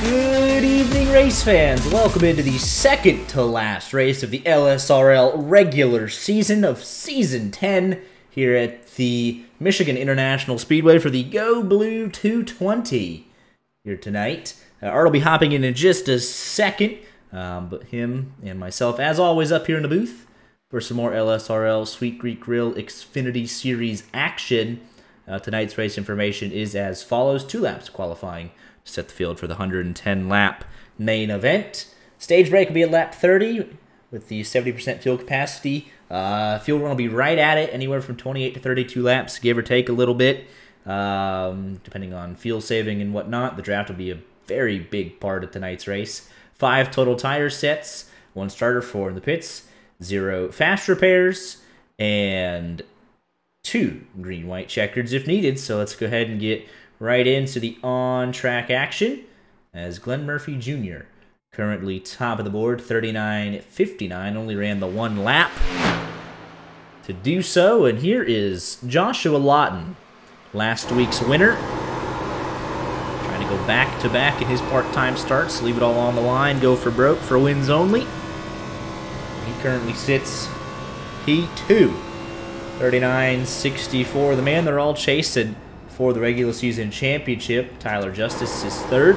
Good evening, race fans. Welcome into the second to last race of the LSRL regular season of Season 10 here at the Michigan International Speedway for the Go Blue 220 here tonight. Art will be hopping in just a second, but him and myself, as always, up here in the booth for some more LSRL Sweet Greek Grill Xfinity Series action. Tonight's race information is as follows. 2 laps qualifying to set the field for the 110-lap main event. Stage break will be at lap 30 with the 70% fuel capacity. Fuel run will be right at it, anywhere from 28 to 32 laps, give or take a little bit, depending on fuel saving and whatnot. The draft will be a very big part of tonight's race. 5 total tire sets, 1 starter, 4 in the pits, 0 fast repairs, and 2 green-white checkers if needed. So let's go ahead and get right into the on-track action as Glenn Murphy Jr. currently top of the board, 39.59, only ran the 1 lap to do so. And here is Joshua Lawton, last week's winner, trying to go back-to-back in his part-time starts, leave it all on the line, go for broke for wins only. He currently sits P2. 39.64. The man they're all chasing for the regular season championship, Tyler Justice, is third.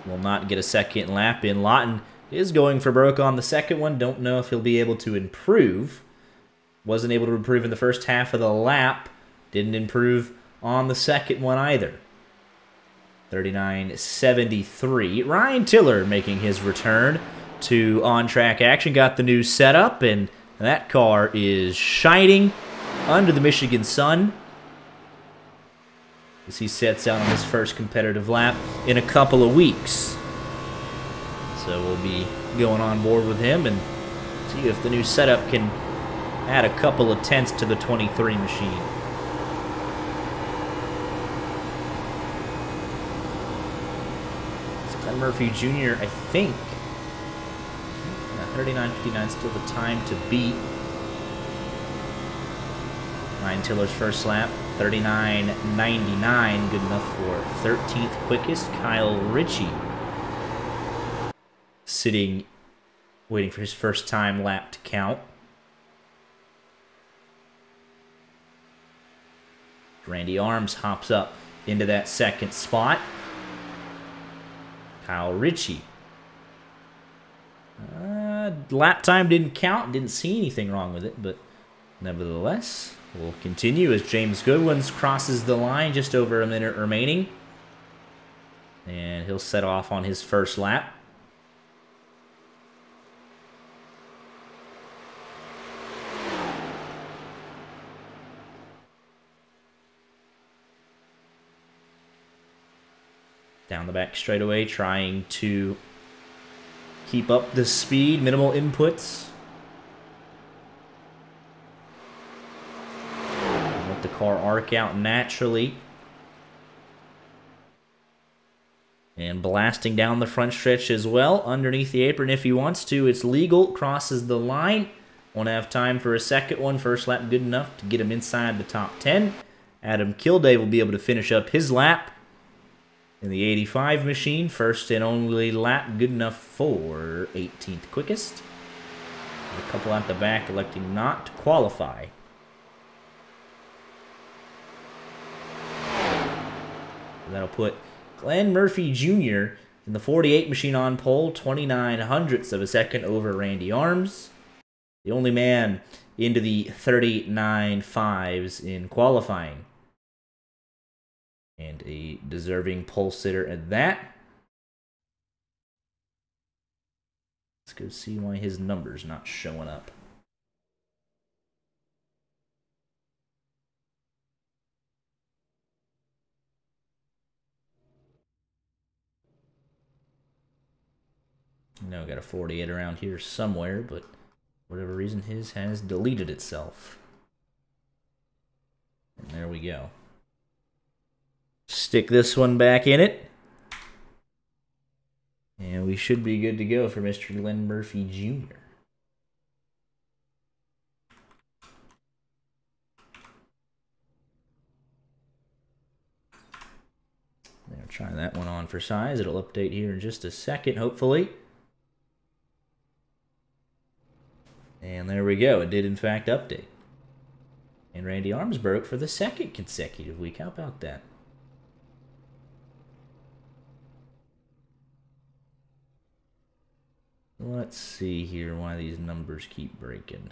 Will not get a second lap in. Lawton is going for broke on the second one. Don't know if he'll be able to improve. Wasn't able to improve in the first half of the lap. Didn't improve on the second one either. 39.73. Ryan Tiller making his return to on-track action. Got the new setup, and that car is shining under the Michigan sun as he sets out on his first competitive lap in a couple of weeks. So we'll be going on board with him and see if the new setup can add a couple of tenths to the 23 machine. It's Glenn Murphy Jr., I think. 39.59 still the time to beat. Ryan Tiller's first lap, 39.99, good enough for 13th quickest. Kyle Ritchie sitting, waiting for his first time lap to count. Randy Arms hops up into that second spot. Kyle Ritchie. Lap time didn't count, didn't see anything wrong with it, but nevertheless, we'll continue as James Goodwins crosses the line, just over a minute remaining. And he'll set off on his first lap. Down the back straightaway, trying to keep up the speed, minimal inputs. Let the car arc out naturally. And blasting down the front stretch as well, underneath the apron if he wants to. It's legal, crosses the line. Won't have time for a second one. First lap good enough to get him inside the top 10. Adam Kilday will be able to finish up his lap in the 85 machine, first and only lap, good enough for 18th quickest. A couple at the back electing not to qualify. That'll put Glenn Murphy Jr. in the 48 machine on pole, 29 hundredths of a second over Randy Arms. The only man into the 39.5s in qualifying. And a deserving pole sitter at that. Let's go see why his number's not showing up. I know I got a 48 around here somewhere, but for whatever reason his has deleted itself. And there we go. Stick this one back in it. And we should be good to go for Mr. Glenn Murphy Jr. There Gonna try that one on for size. It'll update here in just a second, hopefully. And there we go. It did, in fact, update. And Randy Arms broke for the second consecutive week. How about that? Let's see here why these numbers keep breaking.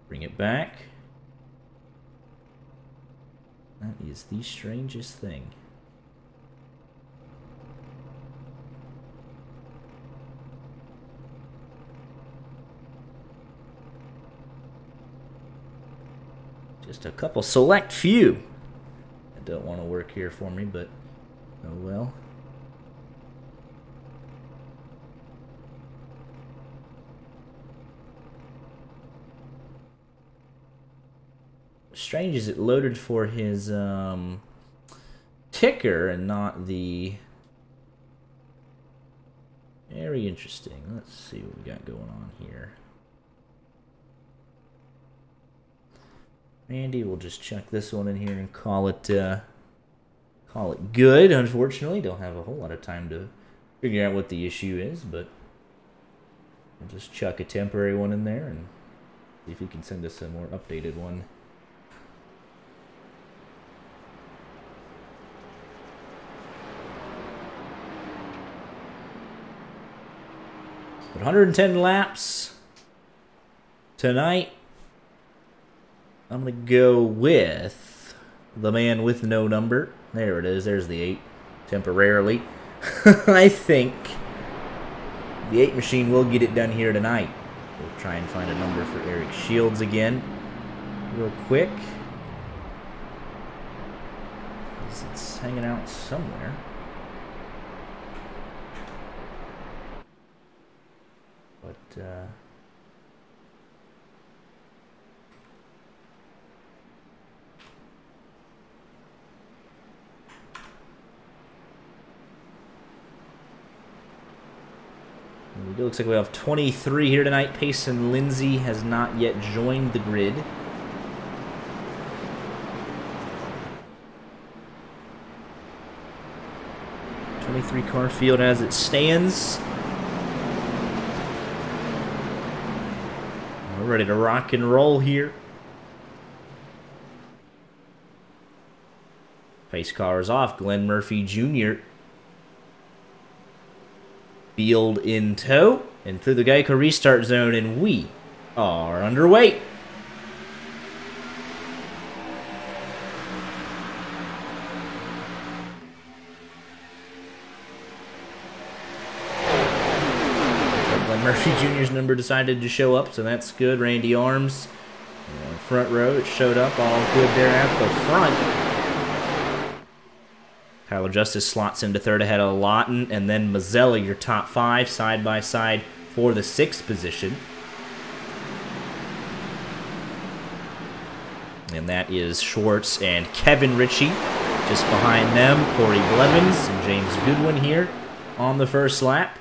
Bring it back. That is the strangest thing. Just a couple select few that don't want to work here for me, but oh well. Strange is it loaded for his ticker and not the... Very interesting. Let's see what we got going on here. Randy, we'll just check this one in here and call it good. Unfortunately, don't have a whole lot of time to figure out what the issue is, but we'll just chuck a temporary one in there and see if he can send us a more updated one. But 110 laps tonight. I'm going to go with the man with no number. There it is. There's the 8 temporarily. I think the 8 machine will get it done here tonight. We'll try and find a number for Eric Shields again real quick. It's hanging out somewhere. But, it looks like we have 23 here tonight. Payson Lindsay has not yet joined the grid. '23 car field as it stands. We're ready to rock and roll here. Pace car is off. Glenn Murphy Jr. Field in tow and through the Geico restart zone, and we are underway. Murphy Jr.'s number decided to show up, so that's good. Randy Arms, front row, it showed up, all good there at the front. Tyler Justice slots into third ahead of Lawton, and then Mazzelli, your top 5, side by side for the 6th position. And that is Schwartz and Kevin Ritchie. Just behind them, Corey Blevins and James Goodwin here on the first lap.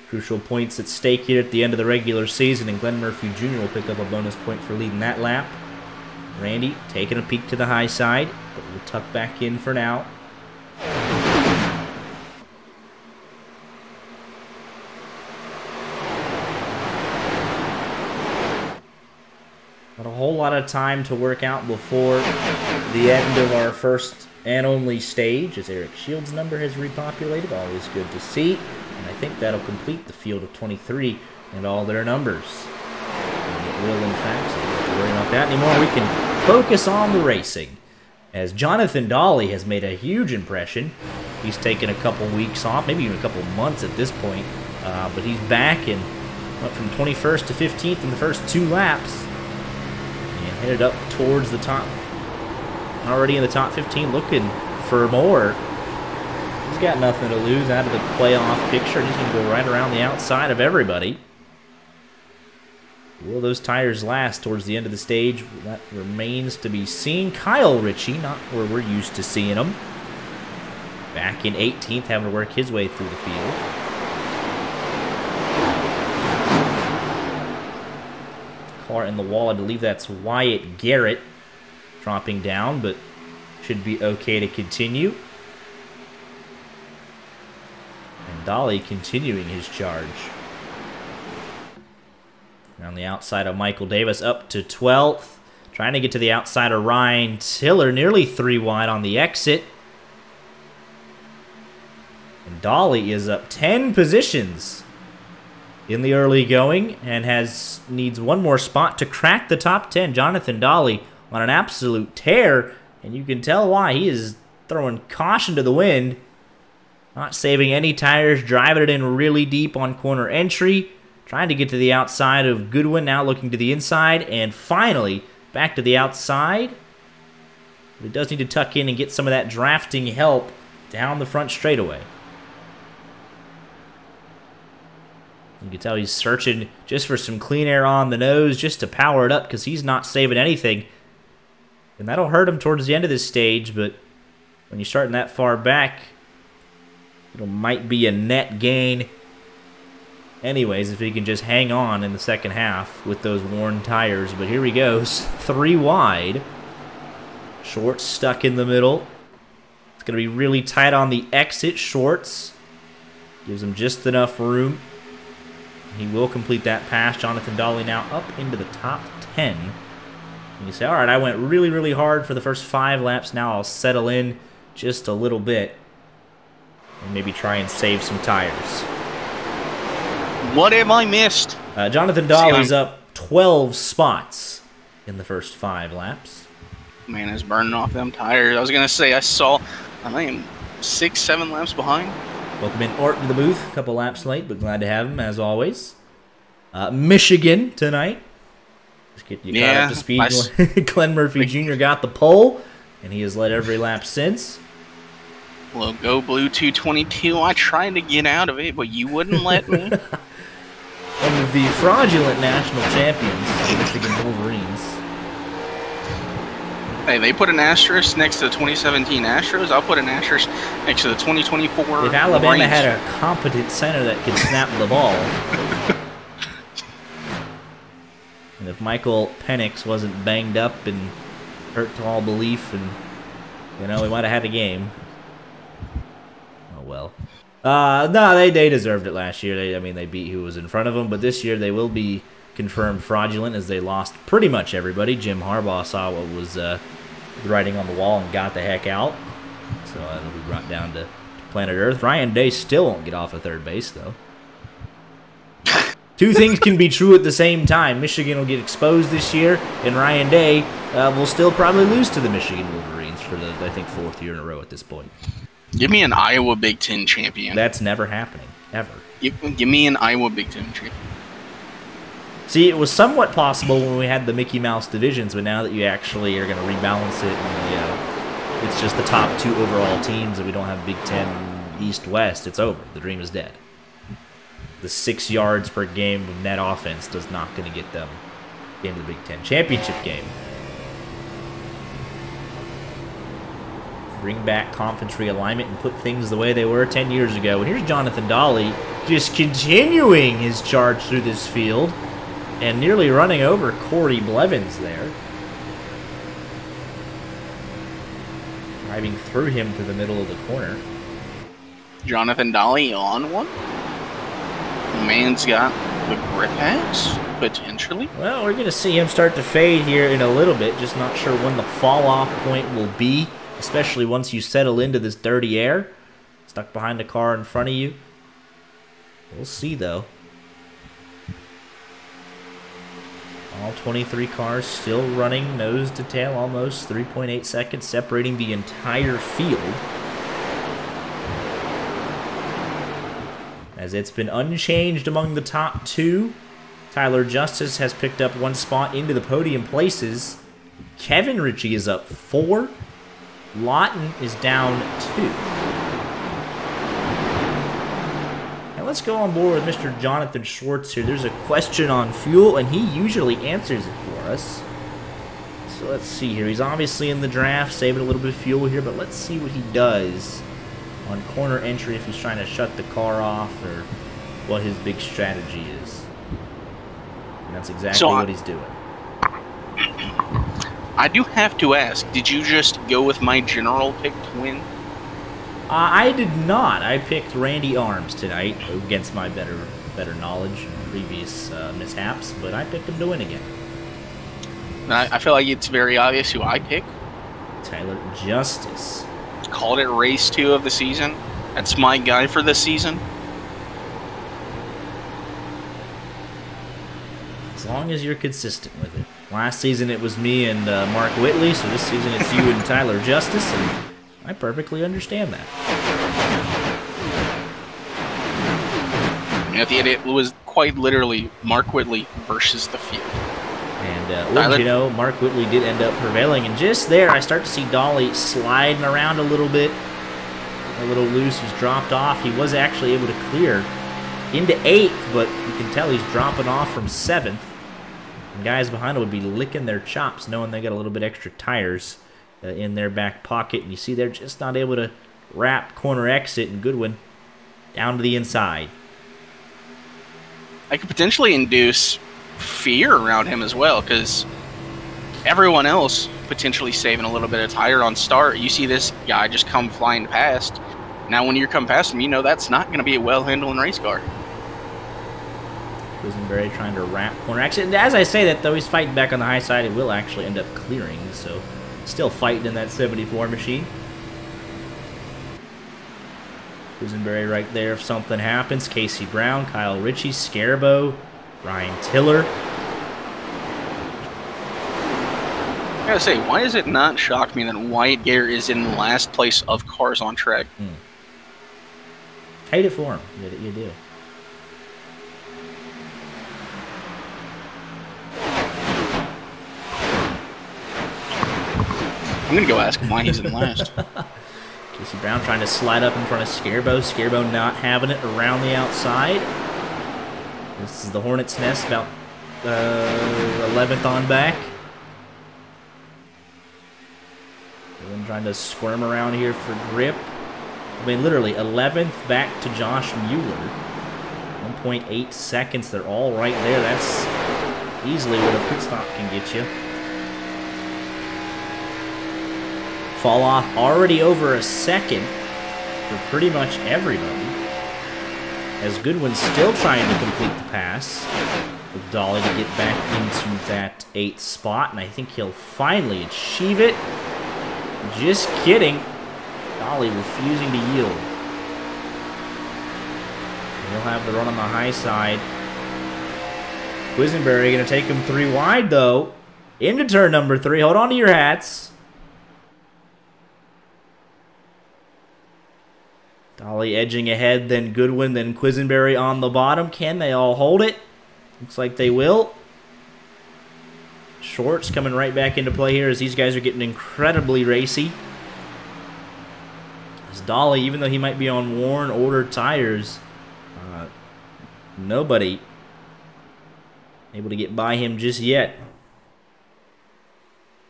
Crucial points at stake here at the end of the regular season, and Glenn Murphy Jr. will pick up a bonus point for leading that lap. Randy taking a peek to the high side, but we'll tuck back in for now. Not a whole lot of time to work out before the end of our first and only stage, as Eric Shields' number has repopulated. Always good to see. And I think that'll complete the field of 23 and all their numbers. And it will, in fact, so we don't have to worry about that anymore. We can focus on the racing, as Jonathan Dawley has made a huge impression. He's taken a couple weeks off, maybe even a couple months at this point, but he's back and went from 21st to 15th in the first 2 laps and headed up towards the top. Already in the top 15, looking for more. He's got nothing to lose out of the playoff picture, and he's going to go right around the outside of everybody. Will those tires last towards the end of the stage? That remains to be seen. Kyle Ritchie, not where we're used to seeing him. Back in 18th, having to work his way through the field. Car in the wall, I believe that's Wyatt Garrett. dropping down, but should be okay to continue. And Dolly continuing his charge. On the outside of Michael Davis, up to 12th. Trying to get to the outside of Ryan Tiller, nearly 3 wide on the exit. And Dolly is up 10 positions in the early going and needs one more spot to crack the top 10. Jonathan Dolly on an absolute tear, and you can tell why. He is throwing caution to the wind, not saving any tires, driving it in really deep on corner entry, trying to get to the outside of Goodwin, now looking to the inside, and finally back to the outside. But he does need to tuck in and get some of that drafting help down the front straightaway. You can tell he's searching just for some clean air on the nose, just to power it up, because he's not saving anything. And that'll hurt him towards the end of this stage, but when you're starting that far back, it might be a net gain. Anyways, if he can just hang on in the second half with those worn tires. But here he goes, 3 wide. Shorts stuck in the middle. It's going to be really tight on the exit. Shorts gives him just enough room. He will complete that pass. Jonathan Dolly now up into the top 10. And you say, all right, I went really, really hard for the first 5 laps. Now I'll settle in just a little bit and maybe try and save some tires. What have I missed? Jonathan Dolly's up 12 spots in the first 5 laps. Man is burning off them tires. I was going to say, I am 6, 7 laps behind. Welcome in Ort to the booth. A couple laps late, but glad to have him, as always. Michigan tonight. Just getting you caught up to speed. Glenn Murphy Jr. got the pole, and he has led every lap since. Well, go Blue 222. I tried to get out of it, but you wouldn't let me. One of the fraudulent national champions, the Michigan Wolverines. Hey, they put an asterisk next to the 2017 Astros. I'll put an asterisk next to the 2024 If Alabama Wolverines. had a competent center that could snap the ball, and if Michael Penix wasn't banged up and hurt to all belief, and we might have had a game. Oh well. No, they deserved it last year. They beat who was in front of them, but this year they will be confirmed fraudulent as they lost pretty much everybody. Jim Harbaugh saw what was the writing on the wall and got the heck out. So it'll be brought down to planet Earth. Ryan Day still won't get off of third base, though. Two things can be true at the same time. Michigan will get exposed this year, and Ryan Day will still probably lose to the Michigan Wolverines for the, I think, 4th year in a row at this point. Give me an Iowa Big Ten champion. That's never happening, ever. Give me an Iowa Big Ten champion. See, it was somewhat possible when we had the Mickey Mouse divisions, but now that you actually are going to rebalance it, and, it's just the top 2 overall teams, and we don't have Big Ten East-West, it's over. The dream is dead. The 6 yards per game of net offense does not going to get them into the Big Ten championship game. Bring back conference realignment and put things the way they were 10 years ago. And here's Jonathan Dolly just continuing his charge through this field and nearly running over Corey Blevins there. Driving through him to the middle of the corner. Jonathan Dolly on one. The man's got the grip pads, potentially. Well, we're going to see him start to fade here in a little bit. Just not sure when the fall-off point will be, especially once you settle into this dirty air. Stuck behind the car in front of you. We'll see, though. All 23 cars still running nose to tail, almost 3.8 seconds, separating the entire field. As it's been unchanged among the top 2. Tyler Justice has picked up 1 spot into the podium places. Kevin Ritchie is up 4. Lawton is down 2. Now let's go on board with Mr. Jonathan Schwartz here. There's a question on fuel, and he usually answers it for us. So let's see here. He's obviously in the draft, saving a little bit of fuel here, but let's see what he does on corner entry if he's trying to shut the car off or what his big strategy is. And that's exactly what he's doing. I do have to ask, did you just go with my general pick to win? I did not. I picked Randy Arms tonight against my better knowledge and previous mishaps, but I picked him to win again. I feel like it's very obvious who I pick. Tyler Justice. Called it race 2 of the season. That's my guy for this season. As long as you're consistent with it. Last season it was me and Mark Whitley, so this season it's you and Tyler Justice, and I perfectly understand that. At the end, it was quite literally Mark Whitley versus the field. And wouldn't you know, Mark Whitley did end up prevailing, and just there I start to see Dolly sliding around a little bit. A little loose, he's dropped off. He was actually able to clear into 8th, but you can tell he's dropping off from 7th. And guys behind him would be licking their chops knowing they got a little bit extra tires in their back pocket. And you see they're just not able to wrap corner exit, and Goodwin down to the inside. I could potentially induce fear around him as well, because everyone else potentially saving a little bit of tire on start. You see this guy just come flying past. Now when you come past him, you know that's not going to be a well-handled race car. Quisenberry trying to wrap corner exit. And as I say that, though, he's fighting back on the high side. It will actually end up clearing, so still fighting in that 74 machine. Quisenberry right there if something happens. Casey Brown, Kyle Ritchie, Scarabo, Ryan Tiller. I gotta say, why does it not shock me that Wyatt Gator is in last place of cars on track? Hate it for him. You do. I'm gonna go ask him why he's in last. Casey Brown trying to slide up in front of Scarabo. Scarabo not having it around the outside. This is the Hornet's Nest, about 11th on back. Then trying to squirm around here for grip. I mean, literally 11th back to Josh Mueller. 1.8 seconds. They're all right there. That's easily what a pit stop can get you. Fall off already over a second for pretty much everybody. As Goodwin's still trying to complete the pass with Dolly to get back into that 8th spot, and I think he'll finally achieve it. Just kidding. Dolly refusing to yield. He'll have the run on the high side. Quisenberry going to take him 3 wide, though. Into turn number 3. Hold on to your hats. Dolly edging ahead, then Goodwin, then Quisenberry on the bottom. Can they all hold it? Looks like they will. Shorts coming right back into play here as these guys are getting incredibly racy. As Dolly, even though he might be on worn, older tires, nobody able to get by him just yet.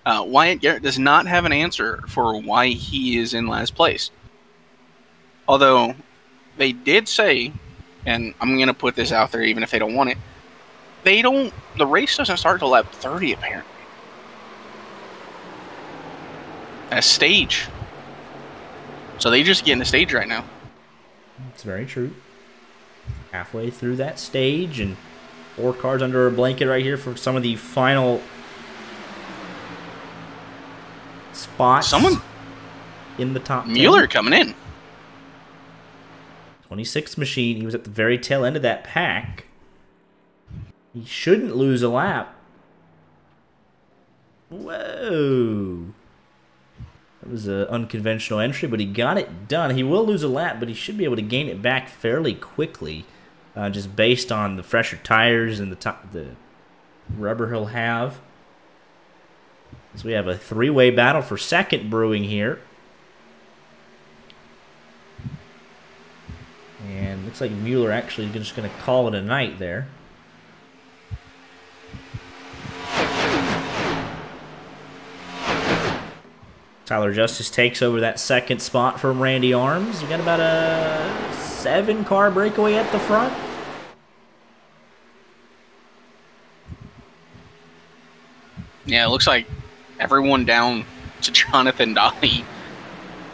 Wyatt Garrett does not have an answer for why he is in last place. Although, they did say, and I'm going to put this out there even if they don't want it, the race doesn't start till lap 30 apparently. A stage. So they just get in the stage right now. It's very true. Halfway through that stage, and 4 cars under a blanket right here for some of the final spots. Someone in the top 10. Mueller coming in. 26th machine. He was at the very tail end of that pack. He shouldn't lose a lap. Whoa. That was an unconventional entry, but he got it done. He will lose a lap, but he should be able to gain it back fairly quickly, just based on the fresher tires and the rubber he'll have. So we have a 3-way battle for second brewing here. And looks like Mueller actually just going to call it a night there. Tyler Justice takes over that second spot from Randy Arms. We got about a 7-car breakaway at the front. Yeah, it looks like everyone down to Jonathan Daly.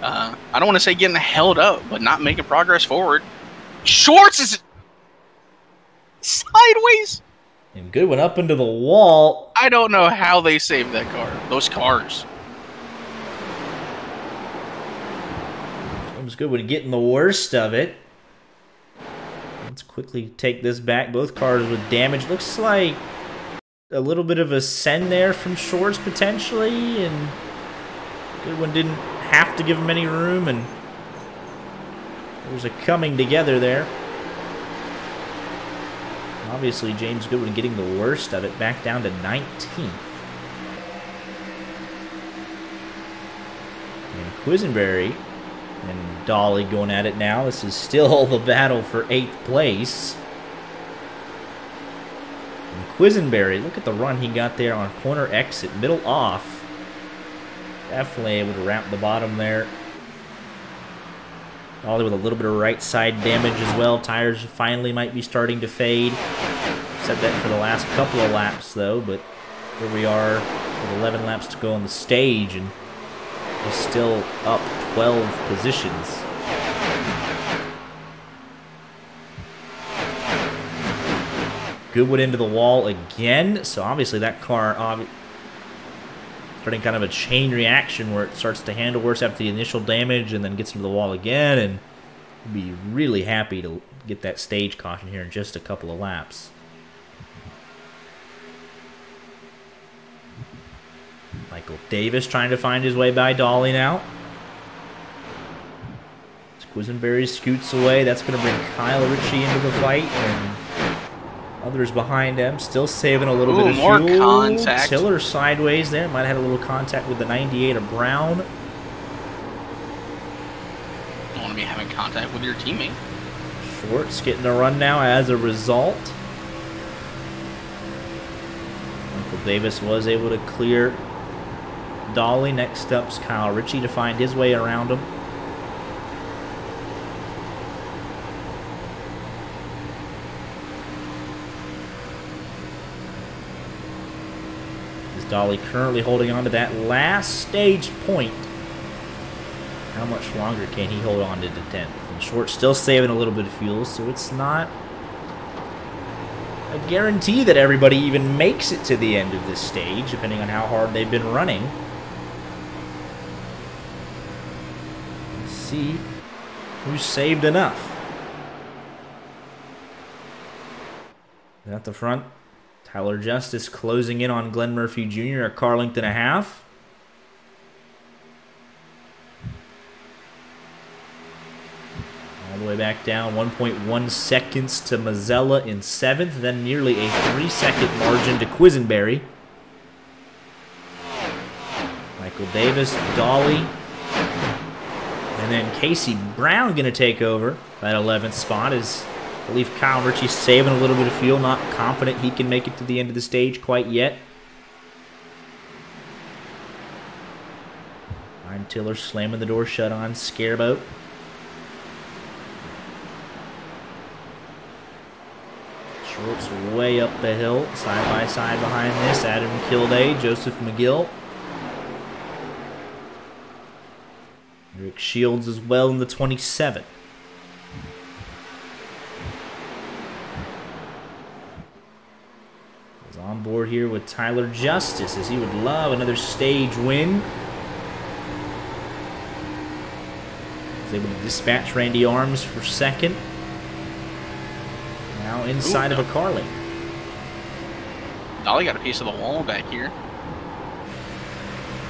I don't want to say getting held up, but not making progress forward. Schwartz is sideways. And good one up into the wall. I don't know how they saved that car. Those cars. James Goodwin getting the worst of it. Let's quickly take this back. Both cars with damage. Looks like a little bit of a send there from Schwartz potentially, and Goodwin didn't have to give him any room, and there's a coming together there. Obviously, James Goodwin getting the worst of it, back down to 19th. And Quisenberry and Dolly going at it now. This is still the battle for 8th place. And Quisenberry, look at the run he got there on corner exit, middle off. Definitely able to wrap the bottom there. Dolly with a little bit of right side damage as well. Tires finally might be starting to fade. Said that for the last couple of laps though, but here we are with 11 laps to go on the stage, and he's still up 12 positions. Goodwood into the wall again, so obviously that car starting kind of a chain reaction where it starts to handle worse after the initial damage and then gets into the wall again, and we'll be really happy to get that stage caution here in just a couple of laps. Michael Davis trying to find his way by Dolly now. Quisenberry scoots away. That's going to bring Kyle Ritchie into the fight, and others behind him still saving a little bit of more fuel. Contact. Tiller sideways there. Might have had a little contact with the 98 of Brown. Don't want to be having contact with your teammate. Schwartz getting a run now as a result. Michael Davis was able to clear Dolly. Next up's Kyle Ritchie to find his way around him. Dolly currently holding on to that last stage point. How much longer can he hold on to the 10th? And Schwartz still saving a little bit of fuel, so it's not a guarantee that everybody even makes it to the end of this stage, depending on how hard they've been running. Let's see who's saved enough. At the front, Tyler Justice closing in on Glenn Murphy Jr., a car length and a half. All the way back down, 1.1 seconds to Mazzella in 7th, then nearly a 3-second margin to Quisenberry. Michael Davis, Dolly, and then Casey Brown going to take over that 11th spot as I believe Kyle Ritchie's saving a little bit of fuel, not confident he can make it to the end of the stage quite yet. Ryan Tiller slamming the door shut on Scareboat. Schwartz way up the hill, side by side behind this. Adam Kilday, Joseph McGill. Eric Shields as well in the 27. On board here with Tyler Justice, as he would love another stage win. He's able to dispatch Randy Arms for 2nd. Now inside of a car lane. Dolly got a piece of the wall back here.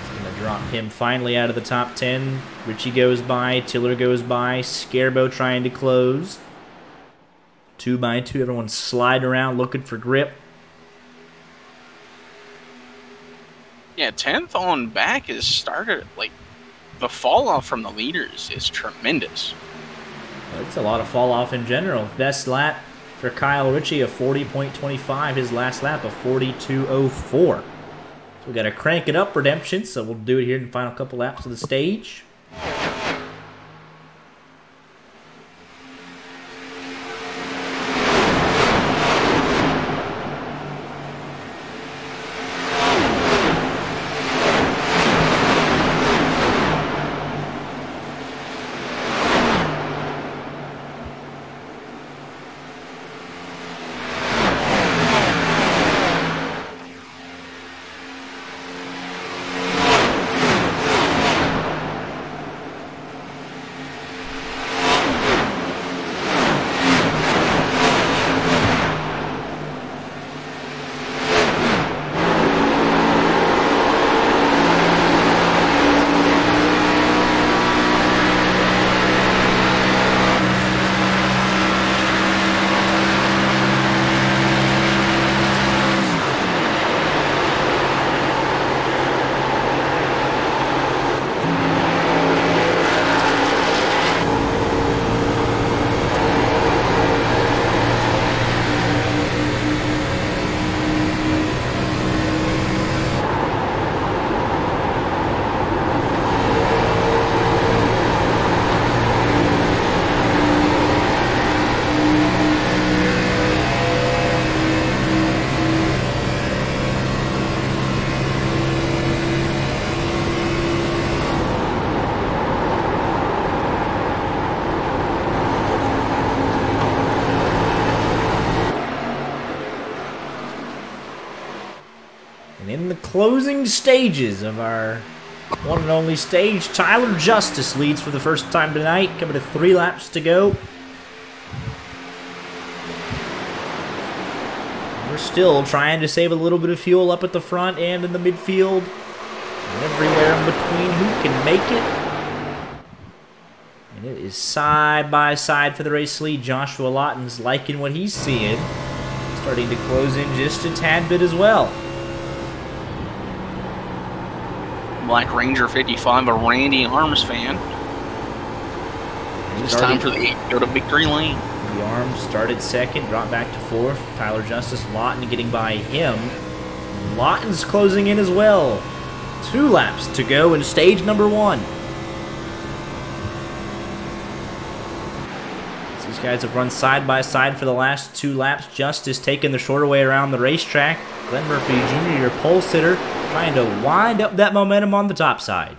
It's going to drop him finally out of the top 10. Ritchie goes by, Tiller goes by, Scarebow trying to close. 2 by 2, everyone's sliding around looking for grip. Yeah, 10th on back has started, like, the fall off from the leaders is tremendous. It's a lot of fall off in general. Best lap for Kyle Ritchie, a 40.25. His last lap, a 42.04. So we got to crank it up, Redemption. So we'll do it here in the final couple laps of the stage. closing stages of our one and only stage. Tyler Justice leads for the first time tonight, coming to 3 laps to go. We're still trying to save a little bit of fuel up at the front and in the midfield. And everywhere in between, who can make it? And it is side by side for the race lead. Joshua Lawton's liking what he's seeing. Starting to close in just a tad bit as well. Black Ranger 55, a Randy Arms fan. It's time for the 8 to go to victory lane. The Arms started second, dropped back to 4th. Tyler Justice, Lawton getting by him. Lawton's closing in as well. 2 laps to go in stage number 1. These guys have run side by side for the last 2 laps. Justice taking the shorter way around the racetrack. Glenn Murphy Jr., your pole sitter, trying to wind up that momentum on the top side.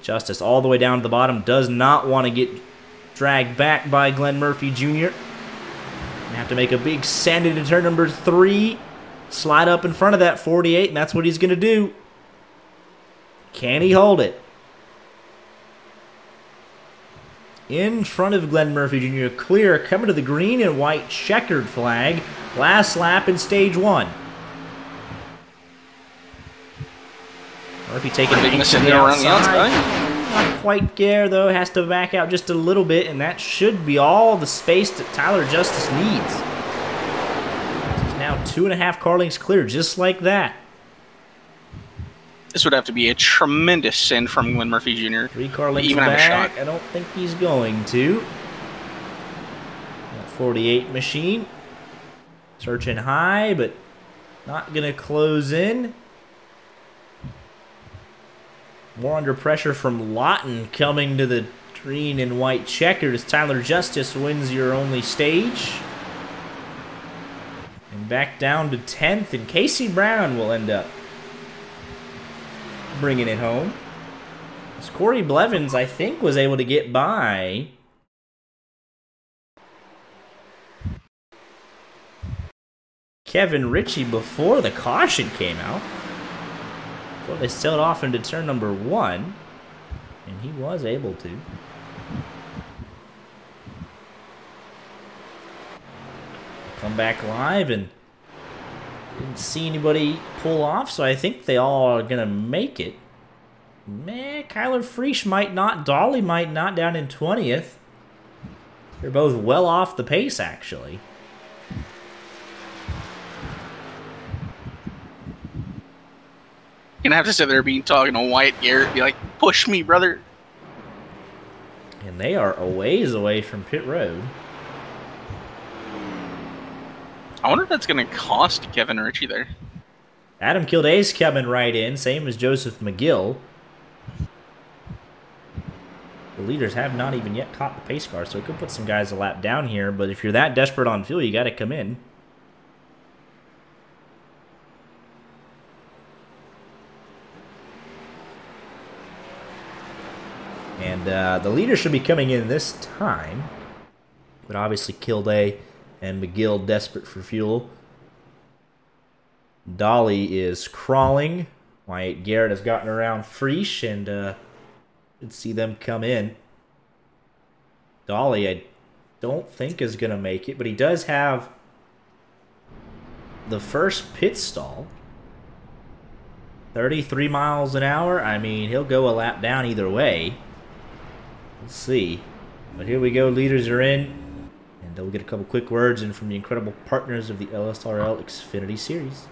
Justice all the way down to the bottom. Does not want to get dragged back by Glenn Murphy Jr. Gonna have to make a big send into turn number 3. Slide up in front of that 48, and that's what he's going to do. Can he hold it? In front of Glenn Murphy Jr., clear, coming to the green and white checkered flag. Last lap in stage 1. Murphy taking it to the outside. Not quite there, though. Has to back out just a little bit, and that should be all the space that Tyler Justice needs. He's now 2.5 car lengths clear, just like that. This would have to be a tremendous send from Glenn Murphy Jr. 3 car lengths even back. have a shot. I don't think he's going to. That 48 machine. Searching high, but not going to close in. More under pressure from Lawton coming to the green and white checkers. Tyler Justice wins your only stage. And back down to 10th, and Casey Brown will end up bringing it home. As Corey Blevins, I think, was able to get by Kevin Ritchie before the caution came out. Before they sailed off into turn number 1. And he was able to. Come back live and didn't see anybody pull off, so I think they all are going to make it. Man, Kyler Freesh might not, Dolly might not, down in 20th. They're both well off the pace, actually. You're gonna have to sit there talking to Wyatt Garrett, be like, push me, brother. And they are a ways away from pit road. I wonder if that's gonna cost Kevin Ritchie there. Adam Kilday's coming right in, same as Joseph McGill. The leaders have not even yet caught the pace car, so it could put some guys a lap down here, but if you're that desperate on fuel, you got to come in. And the leader should be coming in this time. But obviously Kilday and McGill desperate for fuel. Dolly is crawling. Wyatt Garrett has gotten around Freesh, and should see them come in. Dolly, I don't think is going to make it, but he does have the first pit stall. 33 miles an hour. I mean, he'll go a lap down either way. Let's see. But here we go. Leaders are in. And we'll get a couple quick words in from the incredible partners of the LSRL Xfinity Series.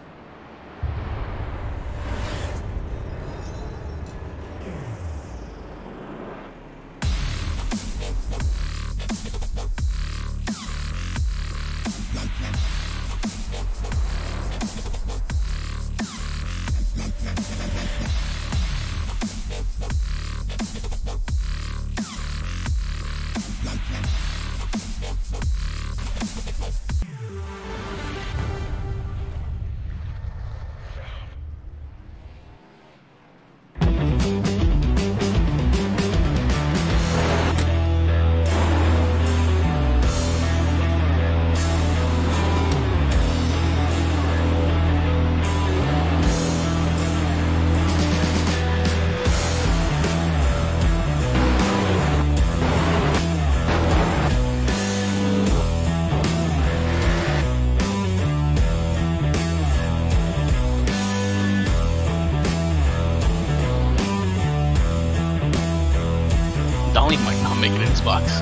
Dolly might not make it in his box.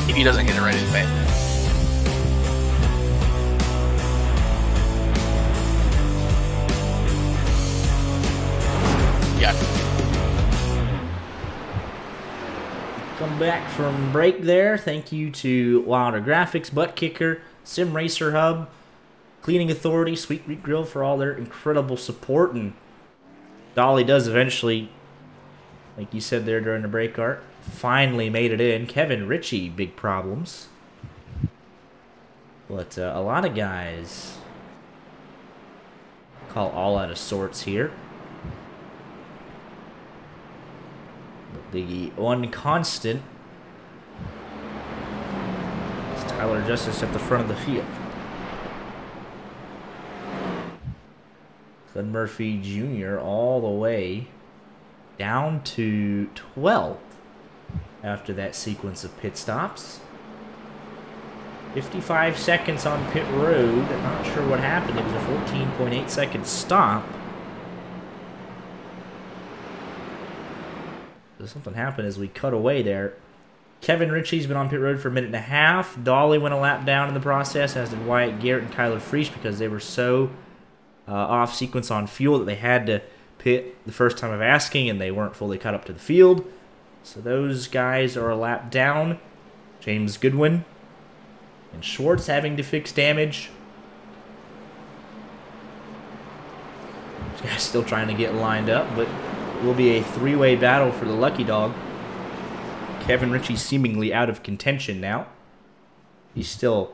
If he doesn't hit it right in the bed. Yeah. Come back from break there. Thank you to Wilder Graphics, Butt Kicker, Sim Racer Hub, Cleaning Authority, Sweet Wheat Grill for all their incredible support. And Dolly does eventually, like you said there during the break, Art, finally made it in. Kevin Ritchie, big problems. But a lot of guys call all out of sorts here. But the one constant is Tyler Justice at the front of the field. Glenn Murphy Jr. all the way down to 12th after that sequence of pit stops. 55 seconds on pit road. I'm not sure what happened. It was a 14.8 second stop. So something happened as we cut away there. Kevin Ritchie's been on pit road for a minute and a half. Dolly went a lap down in the process, as did Wyatt Garrett and Kyler Frisch, because they were so off sequence on fuel that they had to pit the first time of asking, and they weren't fully caught up to the field. So those guys are a lap down. James Goodwin and Schwartz having to fix damage. This guy's still trying to get lined up, but it will be a three-way battle for the lucky dog. Kevin Ritchie seemingly out of contention now. He still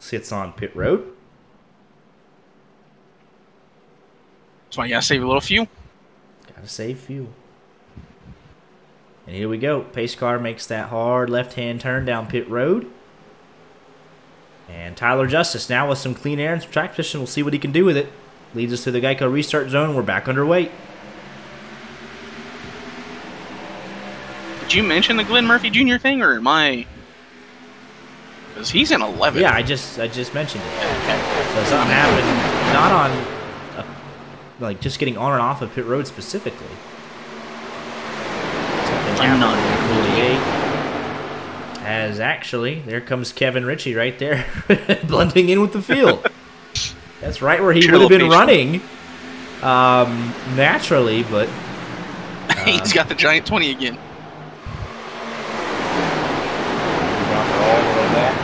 sits on pit road. That's why you gotta save a little fuel. Gotta save fuel. And here we go. Pace car makes that hard left-hand turn down pit road. And Tyler Justice now with some clean air and some track position. We'll see what he can do with it. Leads us to the Geico restart zone. We're back underway. Did you mention the Glenn Murphy Jr. thing, or am I? Because he's in 11th. Yeah, I just mentioned it. So something happened, not on, like just getting on and off of pit road specifically. I'm not As actually, there comes Kevin Ritchie right there, blending in with the field. That's right where he would have been running naturally, but he's got the giant 20 again.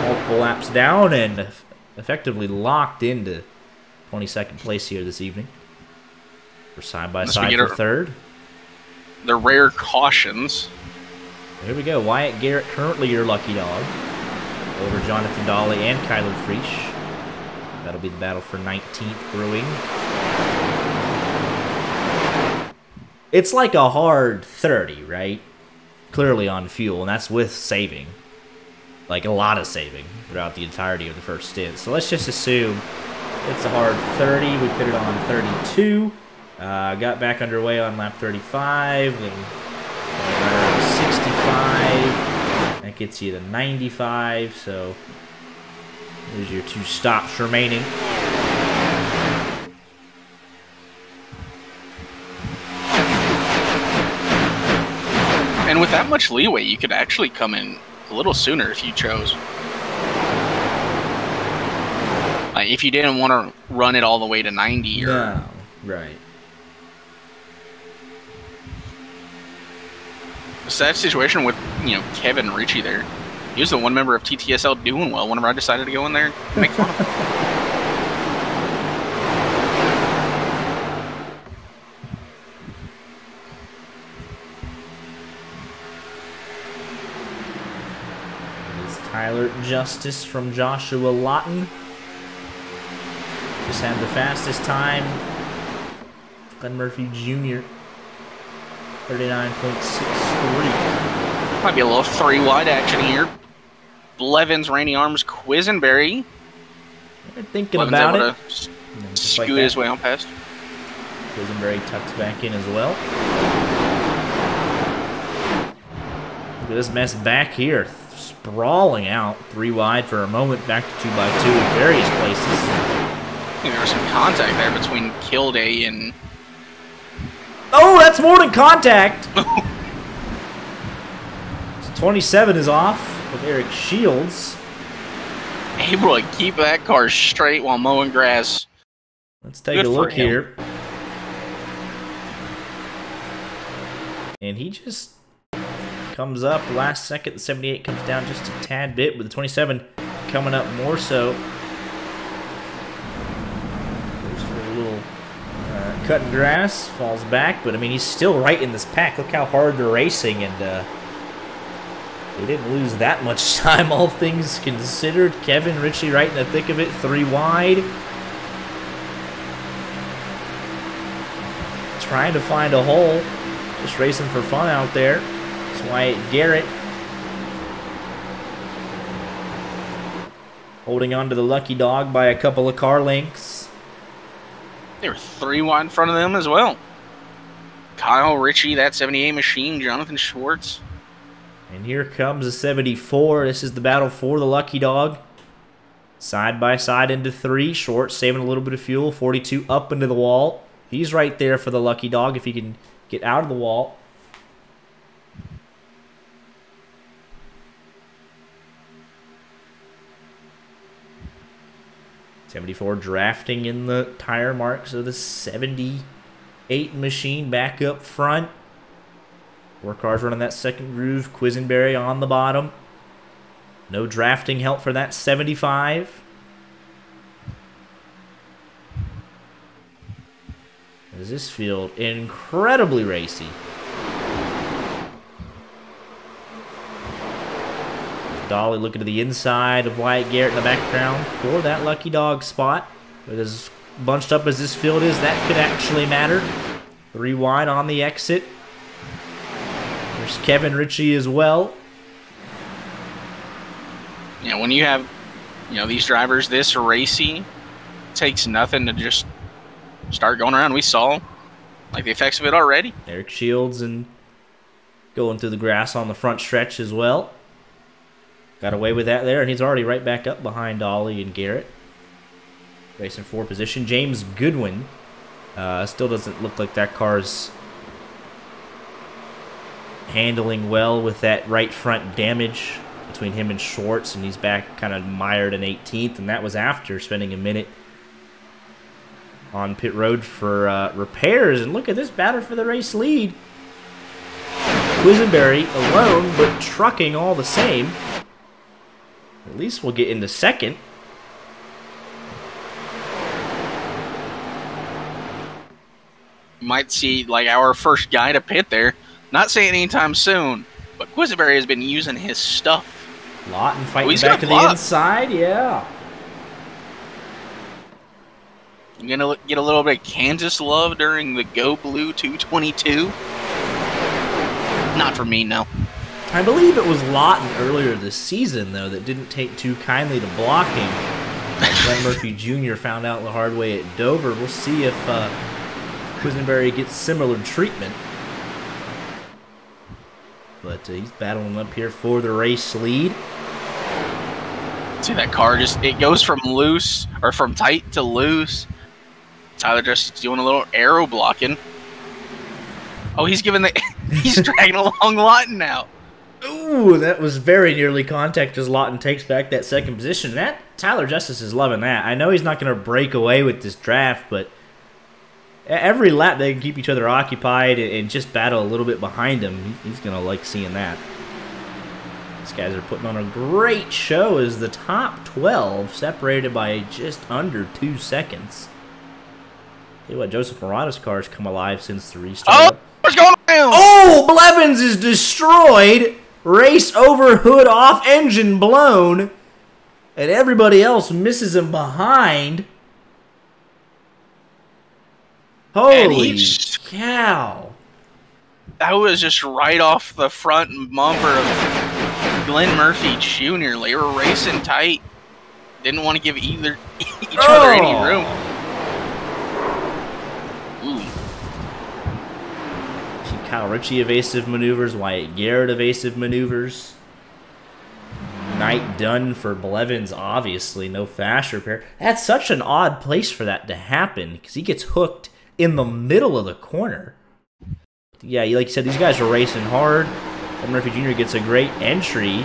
Multiple laps down and effectively locked into 22nd place here this evening. We're side by side for third. The rare cautions. Here we go. Wyatt Garrett, currently your lucky dog, over Jonathan Dolly and Kyler Frisch. That'll be the battle for 19th brewing. It's like a hard 30, right? Clearly on fuel, and that's with saving. Like a lot of saving throughout the entirety of the first stint. So let's just assume it's a hard 30. We put it on 32. Got back underway on lap 35. And 65. That gets you to 95. So there's your two stops remaining. And with that much leeway, you could actually come in a little sooner if you chose. If you didn't want to run it all the way to 90 or... No, right. It's that situation with, Kevin Ritchie there. He was the one member of TTSL doing well whenever I decided to go in there and make fun of him. Tyler Justice from Joshua Lawton. Just had the fastest time. Glenn Murphy Jr. 39.63. Might be a little three-wide action here. Blevins, Randy Arms, Quisenberry. They're thinking Blevins about able it. To scoot his way on past. Quisenberry tucks back in as well. Look at this mess back here. Sprawling out 3 wide for a moment, back to 2 by 2 in various places. I think there was some contact there between Kilday and Oh, that's more than contact. 27 is off with Eric Shields. Able to keep that car straight while mowing grass. Let's take a look here. And he just comes up last second. The 78 comes down just a tad bit, with the 27 coming up more so. Goes for a little cutting grass, falls back, but I mean, he's still right in this pack. Look how hard they're racing, and they didn't lose that much time, all things considered. Kevin Ritchie right in the thick of it, 3 wide. Trying to find a hole. Just racing for fun out there. It's Wyatt Garrett. Holding on to the lucky dog by a couple of car lengths. They were 3 wide in front of them as well. Kyle Ritchie, that 78 machine, Jonathan Schwartz. And here comes a 74. This is the battle for the lucky dog. Side by side into 3. Schwartz saving a little bit of fuel. 42 up into the wall. He's right there for the lucky dog if he can get out of the wall. '74 drafting in the tire marks of the 78 machine back up front. 4 cars running that second groove. Quisenberry on the bottom. No drafting help for that 75. As this field incredibly racy. Dolly looking to the inside of Wyatt Garrett in the background for that lucky dog spot. But as bunched up as this field is, that could actually matter. 3 wide on the exit. There's Kevin Ritchie as well. Yeah, when you have, these drivers this racy, it takes nothing to just start going around. We saw the effects of it already. Eric Shields and going through the grass on the front stretch as well. Got away with that there, and he's already right back up behind Ollie and Garrett. Racing for position. James Goodwin still doesn't look like that car's handling well with that right front damage between him and Schwartz, and he's back kind of mired in 18th, and that was after spending a minute on pit road for repairs. And look at this battle for the race lead. Quisenberry alone, but trucking all the same. At least we'll get into second. Might see our first guy to pit there. Not saying anytime soon, but Quisenberry has been using his stuff. Lawton fighting back to the inside, yeah. I'm going to get a little bit of Kansas love during the Go Blue 222. Not for me, no. I believe it was Lawton earlier this season, though, that didn't take too kindly to blocking. Glenn Murphy Jr. found out the hard way at Dover. We'll see if Quisenberry gets similar treatment. But he's battling up here for the race lead. See that car it goes from tight to loose. Tyler just doing a little aero blocking. Oh, he's he's dragging along Lawton now. Ooh, that was very nearly contact as Lawton takes back that second position. Tyler Justice is loving that. I know he's not going to break away with this draft, but every lap they can keep each other occupied and just battle a little bit behind him. He's going to like seeing that. These guys are putting on a great show as the top 12 separated by just under 2 seconds. Tell you what, Joseph Murata's car's come alive since the restart. Oh, what's going on? Oh, Blevins is destroyed. Race over, hood off, engine blown. And everybody else misses him behind. Holy cow. That was just right off the front bumper of Glenn Murphy Jr. They were racing tight. Didn't want to give each other any room. Ooh. Kyle Ritchie evasive maneuvers. Wyatt Garrett evasive maneuvers. Night done for Blevins, obviously. No fast repair. That's such an odd place for that to happen because he gets hooked in the middle of the corner. yeah, like you said, these guys are racing hard. And Murphy Jr. gets a great entry.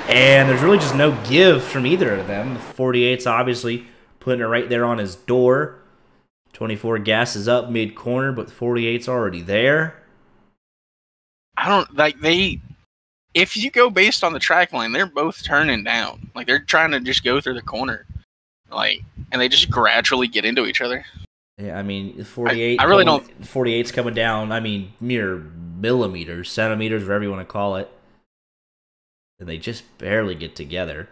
And there's really just no give from either of them. 48's obviously putting it right there on his door. 24 gasses up mid-corner, but 48's already there. I don't, like, if you go based on the track line, they're both turning down. Like, they're trying to just go through the corner. Like, and they just gradually get into each other. Yeah, I mean, 48. I really don't. 48's coming down, I mean, mere millimeters, centimeters, whatever you want to call it. And they just barely get together.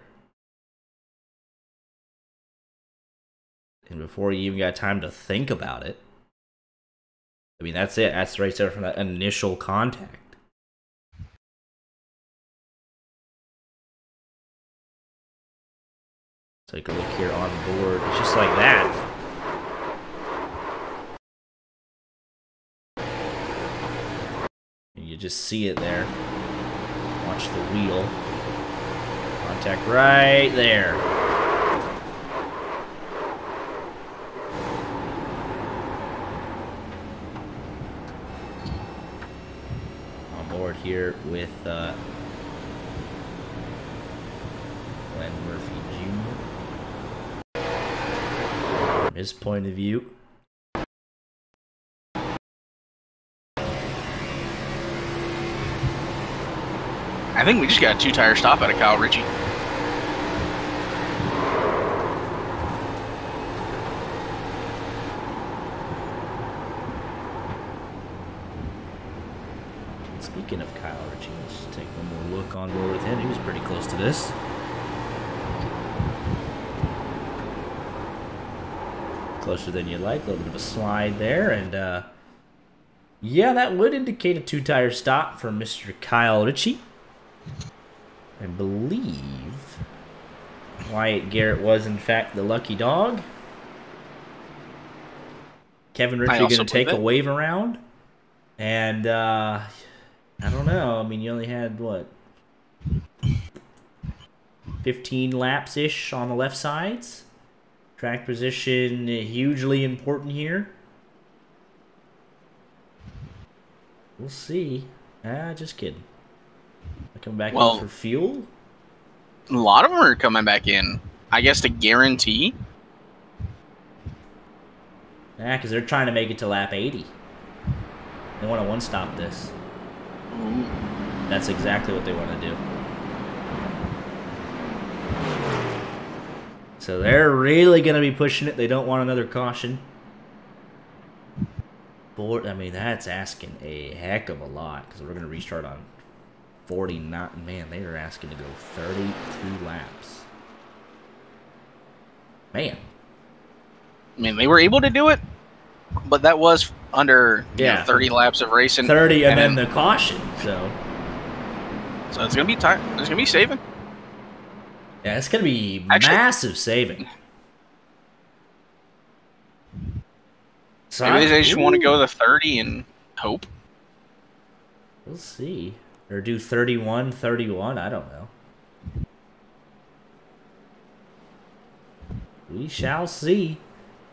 And before you even got time to think about it, I mean, that's it. That's right there from that initial contact. Take a look here on board. It's just like that. And you just see it there. Watch the wheel. Contact right there. On board here with Glenn Murphy Jr. From his point of view. I think we just got a 2-tire stop out of Kyle Ritchie. Speaking of Kyle Ritchie, let's take one more look on board with him. He was pretty close to this. Closer than you'd like. A little bit of a slide there. And, yeah, that would indicate a 2-tire stop for Mr. Kyle Ritchie. I believe Wyatt Garrett was, in fact, the lucky dog. Kevin Ritchie going to take a wave around. And, I don't know. I mean, you only had, what, 15 laps-ish on the left sides. Track position hugely important here. We'll see. Just kidding. Coming back in for fuel? A lot of them are coming back in. I guess to guarantee. Yeah, because they're trying to make it to lap 80. They want to one-stop this. Ooh. That's exactly what they want to do. So they're really going to be pushing it. They don't want another caution. I mean, that's asking a heck of a lot because we're going to restart on 49. Man, they are asking to go 32 laps. Man. I mean, they were able to do it, but that was under 30 laps of racing. 30 and then the caution. So it's going to be time. It's going to be saving. Yeah, it's going to be massive saving. So maybe they just want to go to 30 and hope. We'll see. Or do 31, 31. I don't know. We shall see.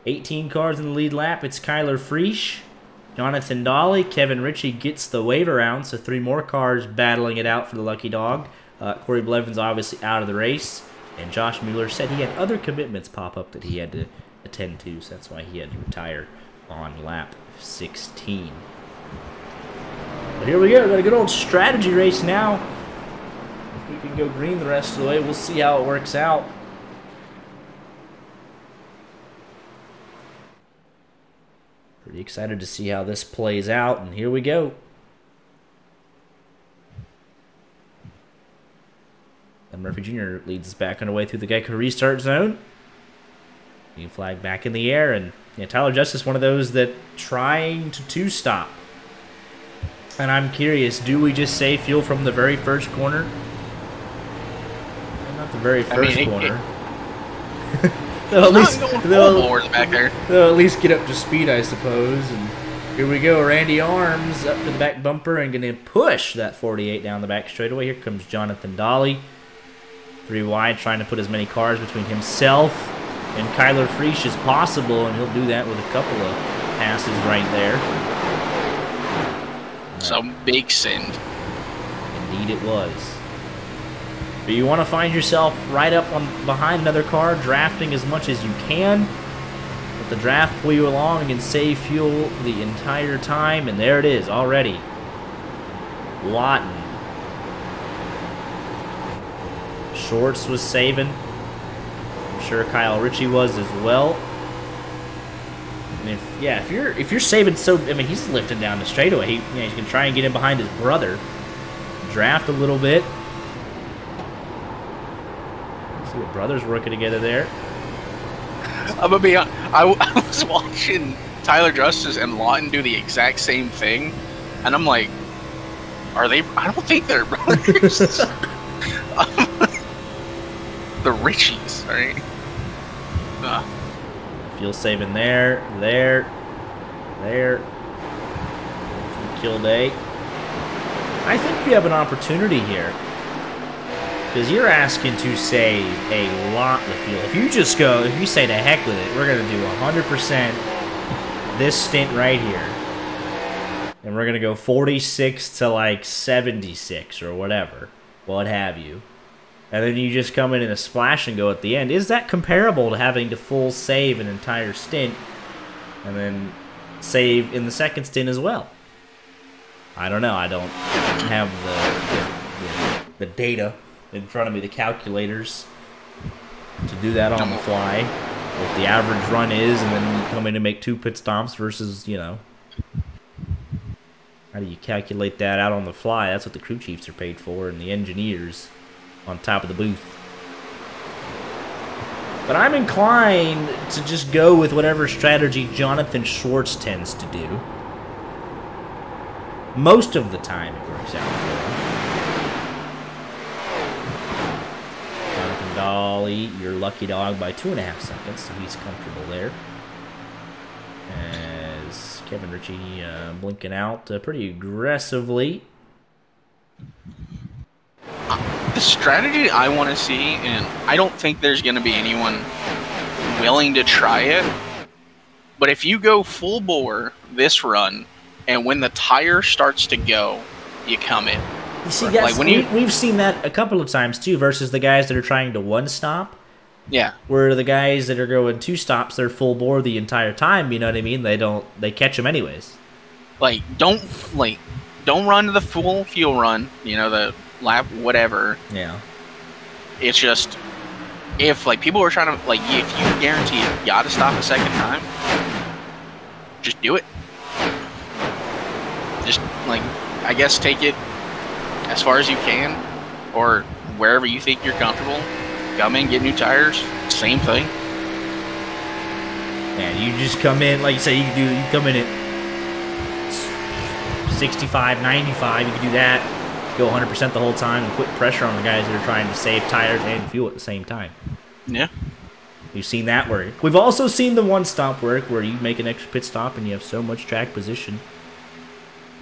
18 cars in the lead lap. It's Kyler Frisch, Jonathan Dahle. Kevin Ritchie gets the wave around, so 3 more cars battling it out for the lucky dog. Corey Blevins obviously out of the race. And Josh Mueller said he had other commitments pop up that he had to attend to, so that's why he had to retire on lap 16. But here we go. Got a good old strategy race now. If we can go green the rest of the way, we'll see how it works out. Pretty excited to see how this plays out, and here we go. And Murphy Jr. leads us back on the way through the Geico restart zone. Green flag back in the air, and Tyler Justice, one of those that trying to two-stop. And I'm curious, do we just save fuel from the very first corner? Not the very first corner. They'll at least get up to speed, I suppose. And here we go, Randy Arms up to the back bumper and going to push that 48 down the back straightaway. Here comes Jonathan Dahle. 3 wide, trying to put as many cars between himself and Kyler Frisch as possible, and he'll do that with a couple of passes right there. Some big send. Indeed it was. But you want to find yourself right up behind another car, drafting as much as you can. Let the draft pull you along and save fuel the entire time. And there it is already. Lawton. Shorts was saving. I'm sure Kyle Ritchie was as well. And if you're saving he's lifting down the straightaway. He's gonna try and get in behind his brother. Draft a little bit. See what brothers working together there. I'm gonna be honest. I was watching Tyler Justice and Lawton do the exact same thing, and I'm like, are they? I don't think they're brothers. The Richies, right? Fuel saving there. Kill day. I think you have an opportunity here. Because you're asking to save a lot of fuel. If you say to heck with it, we're going to do 100% this stint right here. And we're going to go 46 to like 76 or whatever. What have you. And then you just come in a splash and go at the end. Is that comparable to having to full save an entire stint and then save in the second stint as well? I don't know. I don't have the data in front of me, the calculators, to do that on the fly. What the average run is, and then you come in and make 2 pit stops versus, how do you calculate that out on the fly? That's what the crew chiefs are paid for, and the engineers on top of the booth. But I'm inclined to just go with whatever strategy Jonathan Schwartz tends to do. Most of the time it works out for him. Jonathan Dolly, your lucky dog by 2.5 seconds, so he's comfortable there. As Kevin Ritchie blinking out pretty aggressively. The strategy I want to see, and I don't think there's going to be anyone willing to try it, but if you go full bore this run, and when the tire starts to go, you come in. You see, guys, like we've seen that a couple of times too, versus the guys that are trying to one stop. Yeah. Where the guys that are going 2 stops, they're full bore the entire time. You know what I mean? They catch them anyways. Like don't run the full fuel run. The lap, whatever. Yeah. It's just, if people are trying to, if you guarantee you gotta stop a second time, just do it. Just, I guess take it as far as you can, or wherever you think you're comfortable. Come in, get new tires, same thing. Yeah, you just come in, like you say, you come in at 65, 95, you can do that. Go 100% the whole time and put pressure on the guys that are trying to save tires and fuel at the same time. Yeah. You've seen that work. We've also seen the one-stop work where you make an extra pit stop and you have so much track position.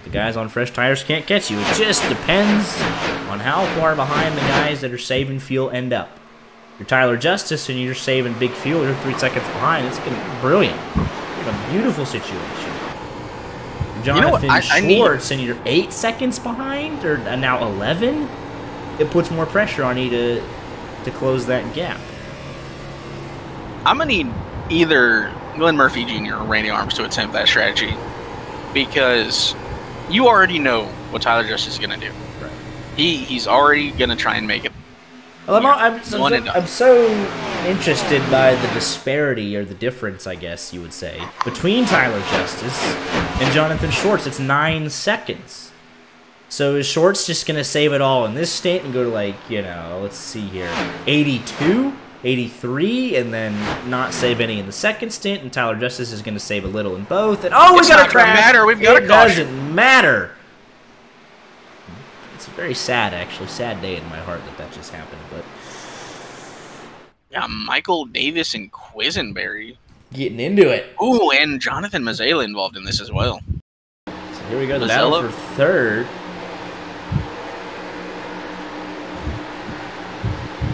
The guys on fresh tires can't catch you. It just depends on how far behind the guys that are saving fuel end up. You're Tyler Justice and you're saving big fuel. You're 3 seconds behind. It's going to be brilliant. It's a beautiful situation. Jonathan Schwartz, and you're 8 seconds behind, or now 11. It puts more pressure on you to close that gap. I'm gonna need either Glenn Murphy Jr. or Randy Arms to attempt that strategy, because you already know what Tyler Justice is gonna do. Right. He's already gonna try and make it. Well, I'm so interested by the disparity, or the difference, I guess you would say, between Tyler Justice and Jonathan Schwartz. It's 9 seconds. So is Schwartz just going to save it all in this stint and go to, let's see here, 82, 83, and then not save any in the second stint, and Tyler Justice is going to save a little in both, and we got a crash! Matter. We've got a caution. It doesn't matter! It's a very sad day in my heart that just happened, but... Yeah, Michael Davis and Quisenberry. Getting into it. Ooh, and Jonathan Mazzella involved in this as well. So here we go, the battle for third.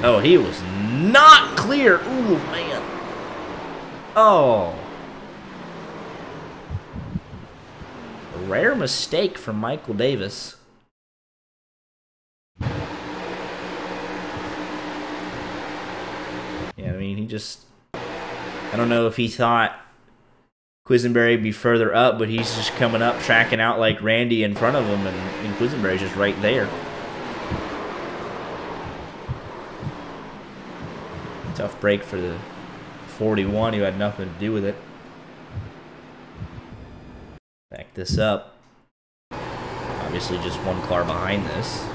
Oh, he was not clear. Ooh, man. Oh. rare mistake from Michael Davis. Yeah, I mean, he just... I don't know if he thought Quisenberry would be further up, but he's just coming up, tracking out like Randy in front of him, and Quisenberry's just right there. Tough break for the 41, who had nothing to do with it. Back this up. Obviously just one car behind this.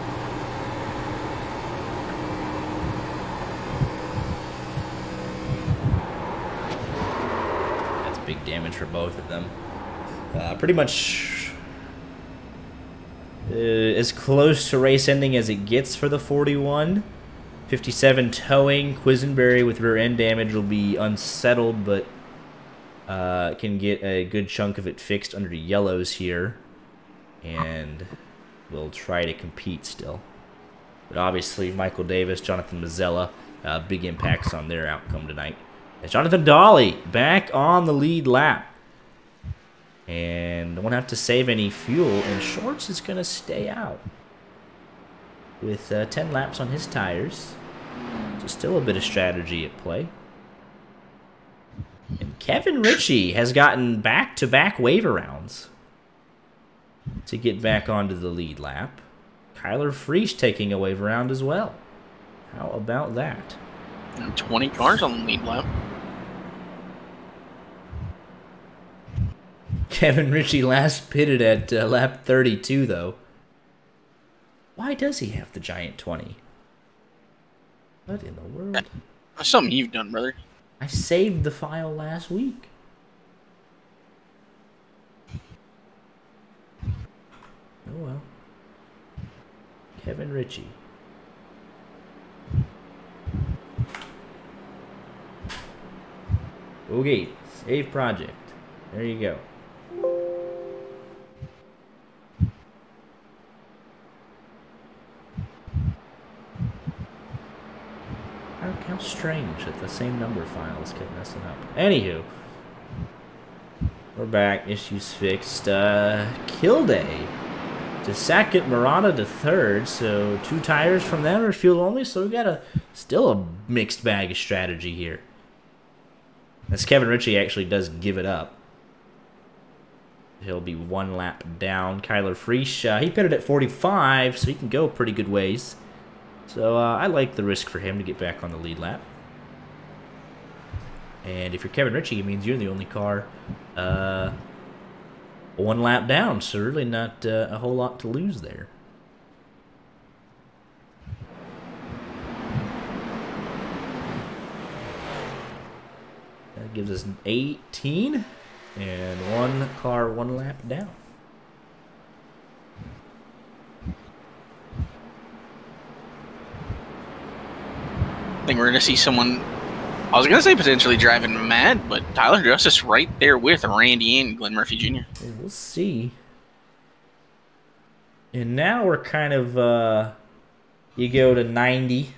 That's big damage for both of them. Pretty much as close to race ending as it gets for the 41. 57 towing. Quisenberry with rear end damage will be unsettled, but can get a good chunk of it fixed under the yellows here. And will try to compete still. But obviously, Michael Davis, Jonathan Mazzella, big impacts on their outcome tonight. As Jonathan Dolly back on the lead lap. And won't have to save any fuel, and Shorts is going to stay out with 10 laps on his tires. So still a bit of strategy at play. And Kevin Ritchie has gotten back-to-back waiver rounds to get back onto the lead lap. Kyler Freese taking a waiver round as well. How about that? 20 cars on the lead lap. Kevin Ritchie last pitted at lap 32, though. Why does he have the giant 20? What in the world? That's something you've done, brother. I saved the file last week. Oh well. Kevin Ritchie. Okay, save project. There you go. How strange that the same number files kept messing up. Anywho, we're back. Issues fixed. Kilday to second, Murata to third. So 2 tires from them are fuel only. So we got still a mixed bag of strategy here. As Kevin Ritchie actually does give it up. He'll be 1 lap down. Kyler Freese, he pitted at 45, so he can go pretty good ways. So I like the risk for him to get back on the lead lap. And if you're Kevin Ritchie, it means you're the only car 1 lap down. So really not a whole lot to lose there. That gives us 18. And 1 car 1 lap down. I think we're going to see someone, I was going to say potentially driving mad, but Tyler Justice right there with Randy and Glenn Murphy Jr. We'll see. And now we're kind of, you go to 90.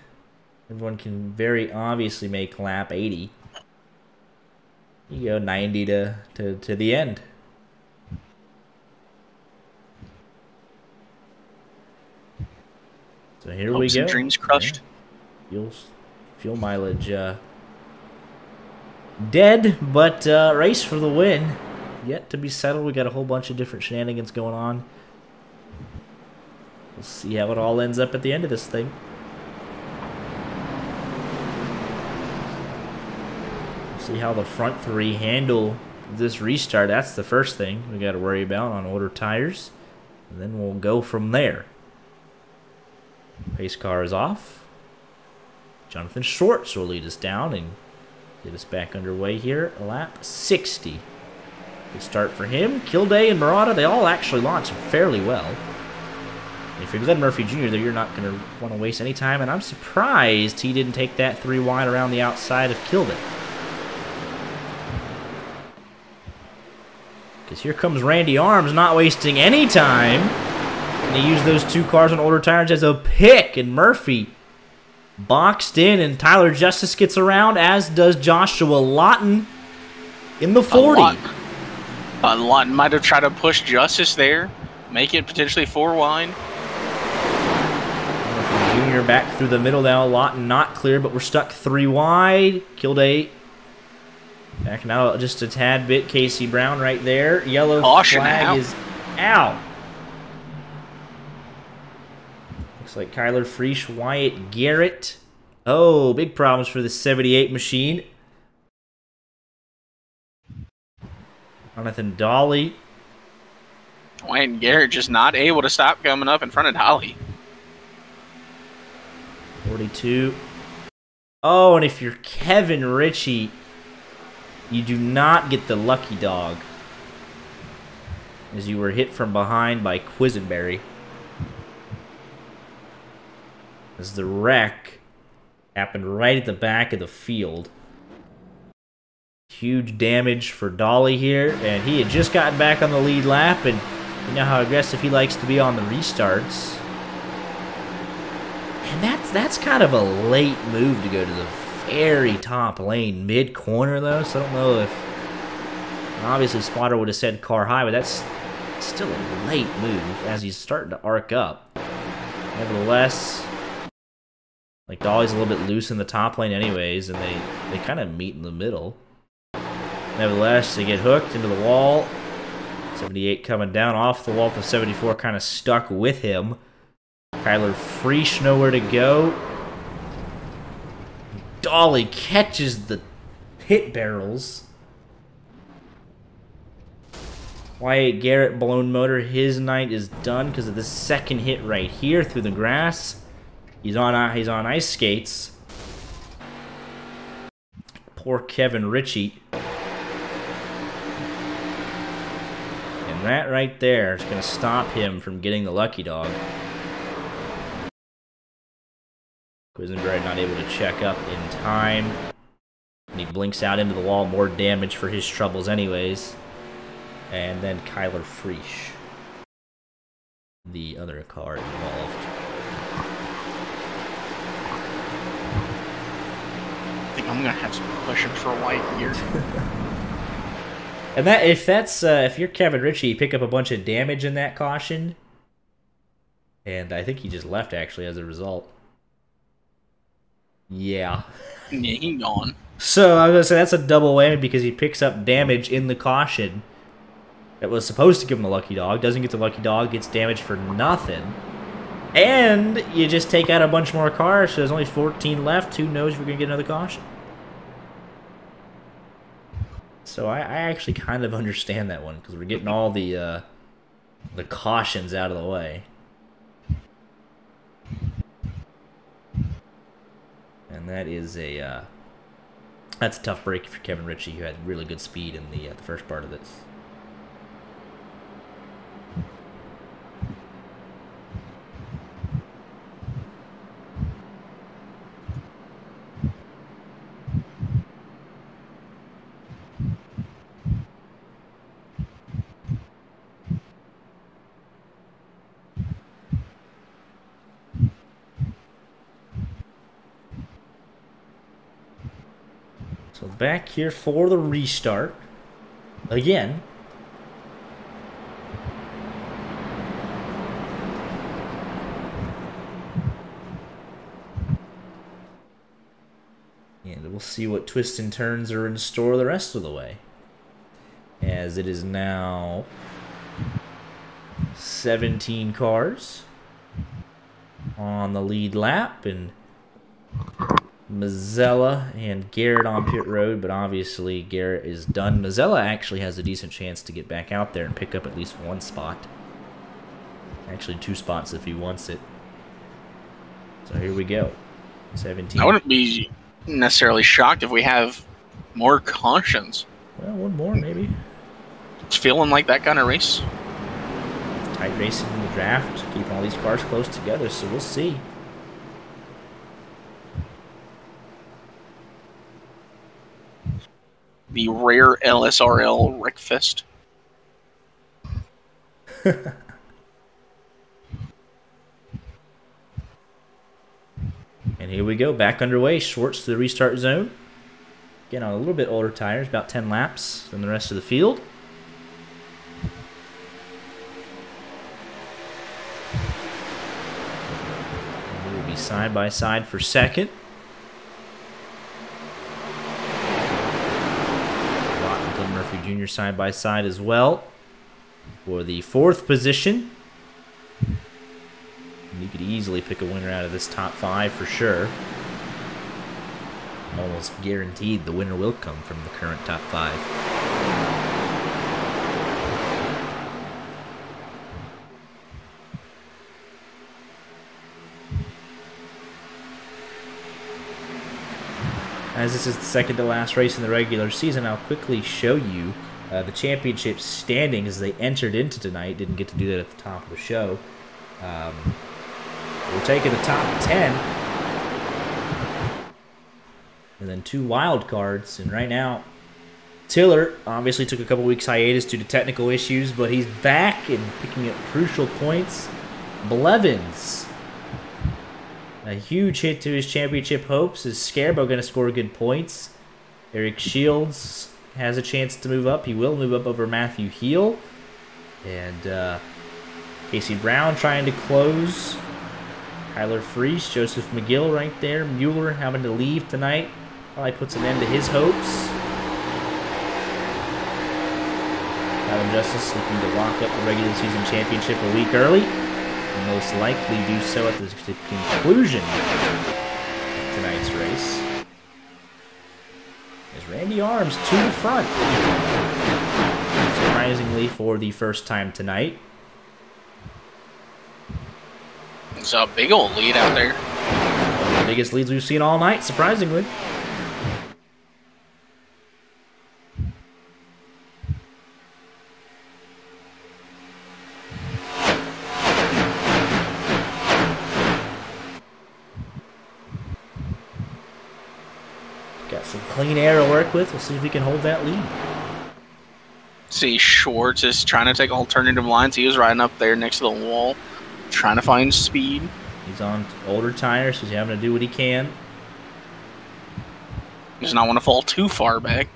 Everyone can very obviously make lap 80. You go 90 to the end. So here we go. Dreams crushed. Yeah. Fuel mileage dead, but race for the win. Yet to be settled. We got a whole bunch of different shenanigans going on. We'll see how it all ends up at the end of this thing. See how the front 3 handle this restart. That's the first thing we got to worry about on order tires. And then we'll go from there. Pace car is off. Jonathan Shorts will lead us down and get us back underway here. Lap 60. Good start for him. Kilday and Murata, they all actually launched fairly well. And if you're Glenn Murphy Jr., though, you're not going to want to waste any time. And I'm surprised he didn't take that 3 wide around the outside of Kilday. Because here comes Randy Arms, not wasting any time. And he used those 2 cars on older tires as a pick. And Murphy boxed in, and Tyler Justice gets around, as does Joshua Lawton in the 40. Lawton might have tried to push Justice there, make it potentially 4 wide. Junior back through the middle now. Lawton not clear, but we're stuck 3 wide. Killed 8. Backing out just a tad bit. Casey Brown right there. Yellow Caution flag out. is out. Looks like Kyler Freesh, Wyatt Garrett. Oh, big problems for the 78 machine. Jonathan Dolly. Wyatt Garrett just not able to stop coming up in front of Dolly. 42. Oh, and if you're Kevin Ritchie, you do not get the lucky dog, as you were hit from behind by Quisenberry. As the wreck happened right at the back of the field. Huge damage for Dolly here, and he had just gotten back on the lead lap, and you know how aggressive he likes to be on the restarts. And that's kind of a late move to go to the very top lane, mid-corner though, so I don't know if... Obviously, Spotter would have said car high, but that's still a late move as he's starting to arc up. Nevertheless, like Dolly's a little bit loose in the top lane anyways, and they kind of meet in the middle. Nevertheless, they get hooked into the wall. 78 coming down off the wall, the 74 kind of stuck with him. Kyler Freesh nowhere to go. Dolly catches the pit barrels. Wyatt Garrett, blown motor. His night is done because of the second hit right here through the grass. He's on ice skates. Poor Kevin Ritchie. And that right there is going to stop him from getting the lucky dog. Quisenberry not able to check up in time. And he blinks out into the wall. More damage for his troubles anyways. And then Kyler Freesh, the other car involved. I think I'm going to have some questions for White here. And that if you're Kevin Ritchie, you pick up a bunch of damage in that caution. And I think he just left actually as a result. Yeah. Yeah, he's gone. So I was gonna say that's a double whammy because he picks up damage in the caution that was supposed to give him the lucky dog, doesn't get the lucky dog, gets damage for nothing. And you just take out a bunch more cars, so there's only 14 left. Who knows if we're gonna get another caution? So I actually kind of understand that one because we're getting all the cautions out of the way. And that is that's a tough break for Kevin Ritchie, who had really good speed in the first part of this. So back here for the restart. Again. And we'll see what twists and turns are in store the rest of the way. As it is now 17 cars on the lead lap, and Mazzella and Garrett on pit road, but obviously Garrett is done. Mazzella actually has a decent chance to get back out there and pick up at least one spot. Actually 2 spots if he wants it. So here we go. 17. I wouldn't be necessarily shocked if we have more cautions. Well, one more maybe. It's feeling like that kind of race. Tight racing in the draft, keeping all these cars close together, so we'll see. The rare LSRL Wreckfest. And here we go, back underway. Schwartz to the restart zone. Again, on a little bit older tires, about 10 laps than the rest of the field. side by side for second. Watt and Glenn Murphy Jr. side by side as well for the 4th position. And you could easily pick a winner out of this top 5 for sure. Almost guaranteed the winner will come from the current top 5. As this is the second to last race in the regular season, I'll quickly show you the championship standings as they entered into tonight. Didn't get to do that at the top of the show. We're taking the top 10. And then 2 wild cards. And right now, Tiller obviously took a couple weeks hiatus due to technical issues, but he's back and picking up crucial points. Blevins, a huge hit to his championship hopes. Is Scarbo going to score good points? Eric Shields has a chance to move up. He will move up over Matthew Heel. And Casey Brown trying to close. Tyler Freese, Joseph McGill right there. Mueller having to leave tonight. Probably puts an end to his hopes. Adam Justice looking to lock up the regular season championship a week early. And most likely do so at the conclusion of tonight's race. As Randy Arms to the front. Surprisingly for the first time tonight. It's a big old lead out there. One of the biggest leads we've seen all night, surprisingly. Got some clean air to work with. We'll see if we can hold that lead. See, Schwartz is trying to take alternative lines. He was riding up there next to the wall, trying to find speed. He's on older tires, so he's having to do what he can. He does not want to fall too far back.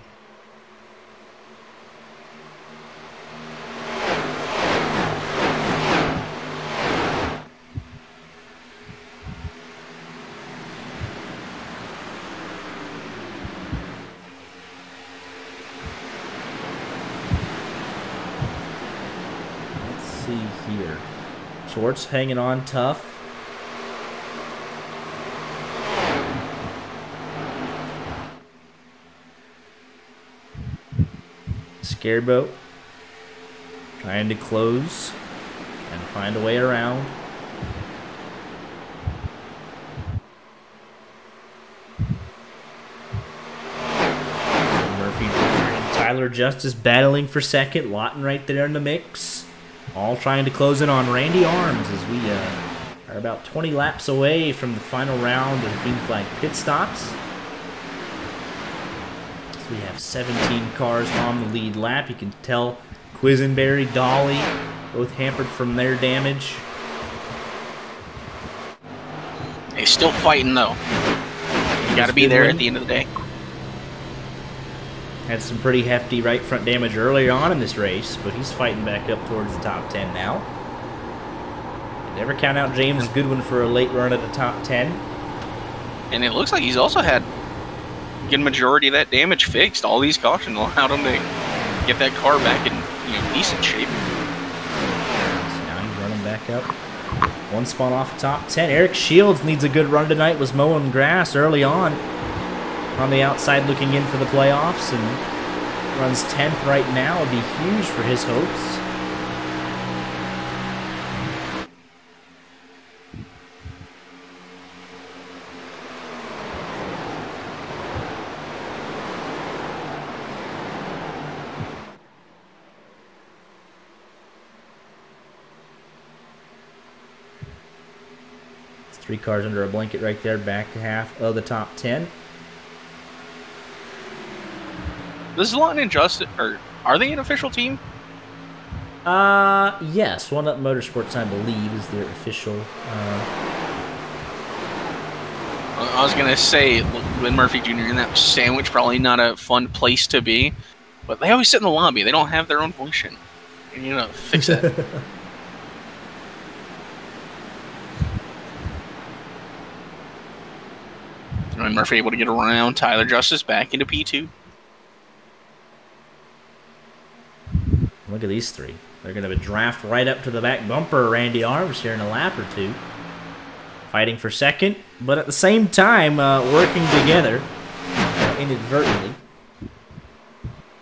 Let's see here. Schwartz hanging on tough. Scareboat trying to close and find a way around. Murphy and Tyler Justice battling for second. Lawton right there in the mix. All trying to close in on Randy Arms as we are about 20 laps away from the final round of green flag pit stops. We have 17 cars on the lead lap. You can tell Quisenberry, Dolly, both hampered from their damage. He's still fighting, though. You got to be there at the end of the day. Had some pretty hefty right front damage earlier on in this race, but he's fighting back up towards the top 10 now. Never count out James Goodwin for a late run at the top 10. And it looks like he's also had a good majority of that damage fixed. All these cautions allowed him to get that car back in decent shape. So now he's running back up. One spot off the top 10. Eric Shields needs a good run tonight. Was mowing grass early on the outside looking in for the playoffs and runs 10th right now. Would be huge for his hopes. It's 3 cars under a blanket right there, back to half of the top 10. Does Lawton and Justin, or are they an official team? Yes. One Up Motorsports, I believe, is their official. I was gonna say Glenn Murphy Jr. in that sandwich, probably not a fun place to be, but they always sit in the lobby. They don't have their own function. And, fix that. And Murphy able to get around Tyler Justice back into P2. Look at these three. They're going to draft right up to the back bumper Randy Arms here in a lap or two. Fighting for second, but at the same time working together inadvertently.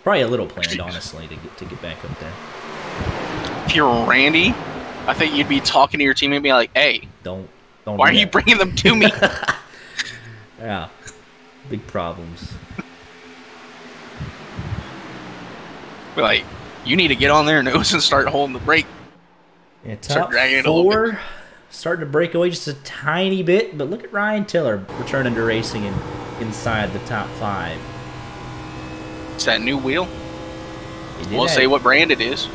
Probably a little planned, honestly, to get back up there. If you're Randy, I think you'd be talking to your teammate and be like, hey, don't why are you bringing them to me? Yeah, big problems. Be like, you need to get on their nose and start holding the brake. Yeah, top four starting to break away just a tiny bit, but look at Ryan Tiller returning to racing inside the top 5. It's that new wheel. We'll say what brand it is,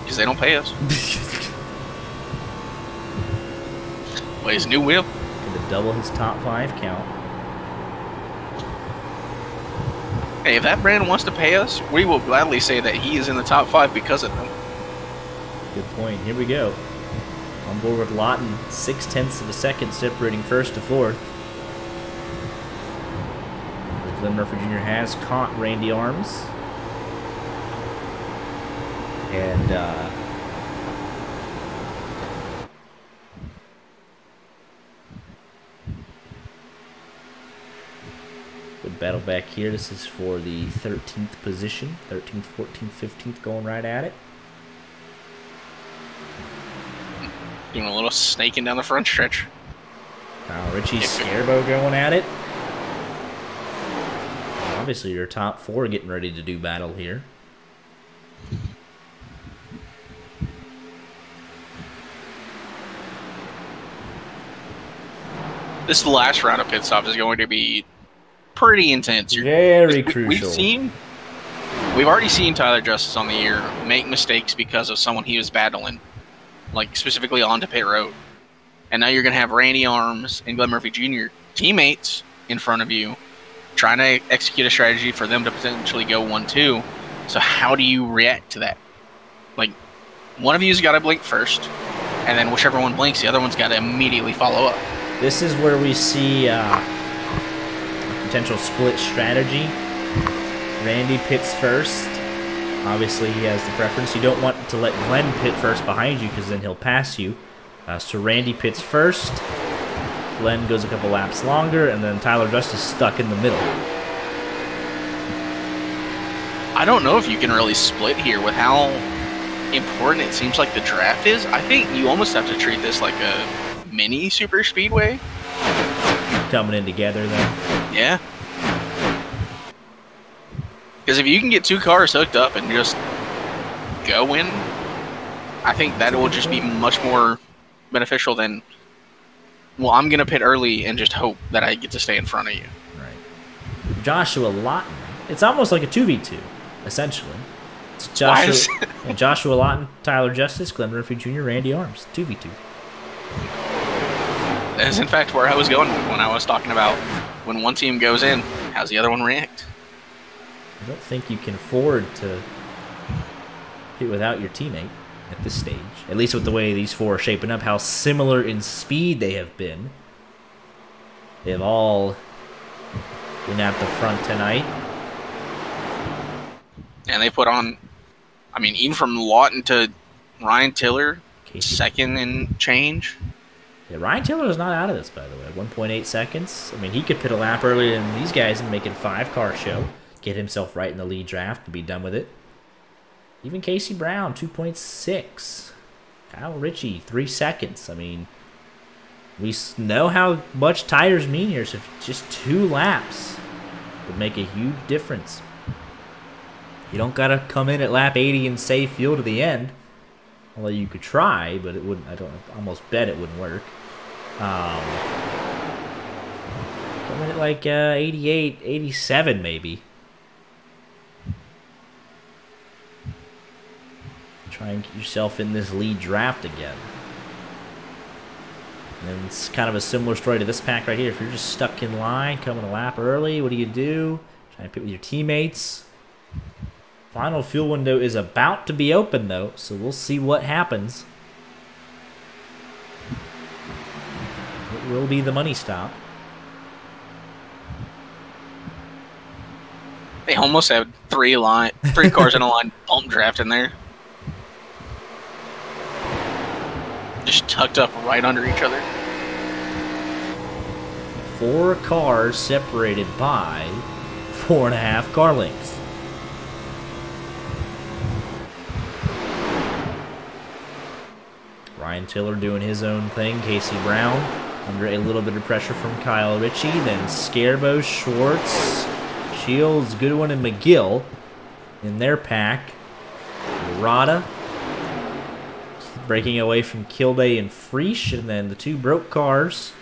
because they don't pay us. Wait, his new wheel? Going to double his top 5 count. Hey, if that brand wants to pay us, we will gladly say that he is in the top 5 because of them. Good point. Here we go. On board with Lawton, 0.6 of a second separating first to fourth. Glenn Murphy Jr. has caught Randy Arms. And good battle back here. This is for the 13th position. 13th, 14th, 15th going right at it. Doing a little snaking down the front stretch. Kyle Ritchie, Scarbo going at it. Obviously, your top 4 getting ready to do battle here. This last round of pit stop is going to be pretty intense. Very crucial. We've already seen Tyler Justice on the year make mistakes because of someone he was battling, like specifically onto pit road. And now you're going to have Randy Arms and Glenn Murphy Jr. teammates in front of you trying to execute a strategy for them to potentially go 1-2. So how do you react to that? Like, one of you's got to blink first, and then whichever one blinks, the other one's got to immediately follow up. This is where we see a potential split strategy. Randy pits first. Obviously, he has the preference. You don't want to let Glenn pit first behind you because then he'll pass you. So Randy pits first. Glenn goes a couple laps longer, and then Tyler Justice stuck in the middle. I don't know if you can really split here with how important it seems like the draft is. I think you almost have to treat this like a mini super speedway. Coming in together, then. Yeah. Because if you can get 2 cars hooked up and just go in, I think that will just be much more beneficial than, well, I'm going to pit early and just hope that I get to stay in front of you. Right. Joshua Lawton. It's almost like a 2v2, essentially. It's Joshua Lawton, Tyler Justice, Glenn Murphy Jr., Randy Arms. 2v2. That is, in fact, where I was going when I was talking about when one team goes in, how's the other one react? I don't think you can afford to hit without your teammate at this stage. At least with the way these 4 are shaping up, how similar in speed they have been. They have all been at the front tonight. And they put on, I mean, even from Lawton to Ryan Tiller, second and change. Yeah, Ryan Tiller is not out of this, by the way. 1.8 seconds. I mean, he could pit a lap earlier than these guys and make it a 5-car show. Get himself right in the lead draft and be done with it. Even Casey Brown, 2.6. Kyle Ritchie, 3 seconds. I mean, we know how much tires mean here, so just 2 laps would make a huge difference. You don't got to come in at lap 80 and save fuel to the end. Although you could try, but it wouldn't. I almost bet it wouldn't work. Come in at like 88, 87 maybe. Try and get yourself in this lead draft again. And it's kind of a similar story to this pack right here. If you're just stuck in line, coming a lap early, what do? Try and pit with your teammates. Final fuel window is about to be open, though, so we'll see what happens. It will be the money stop. They almost had three cars in a line bump draft in there. Just tucked up right under each other. 4 cars separated by 4.5 car lengths. Ryan Tiller doing his own thing. Casey Brown under a little bit of pressure from Kyle Ritchie. Then Scarbo, Schwartz, Shields, Goodwin, and McGill in their pack. Rada breaking away from Kilday and Freesh. And then the 2 broke cars.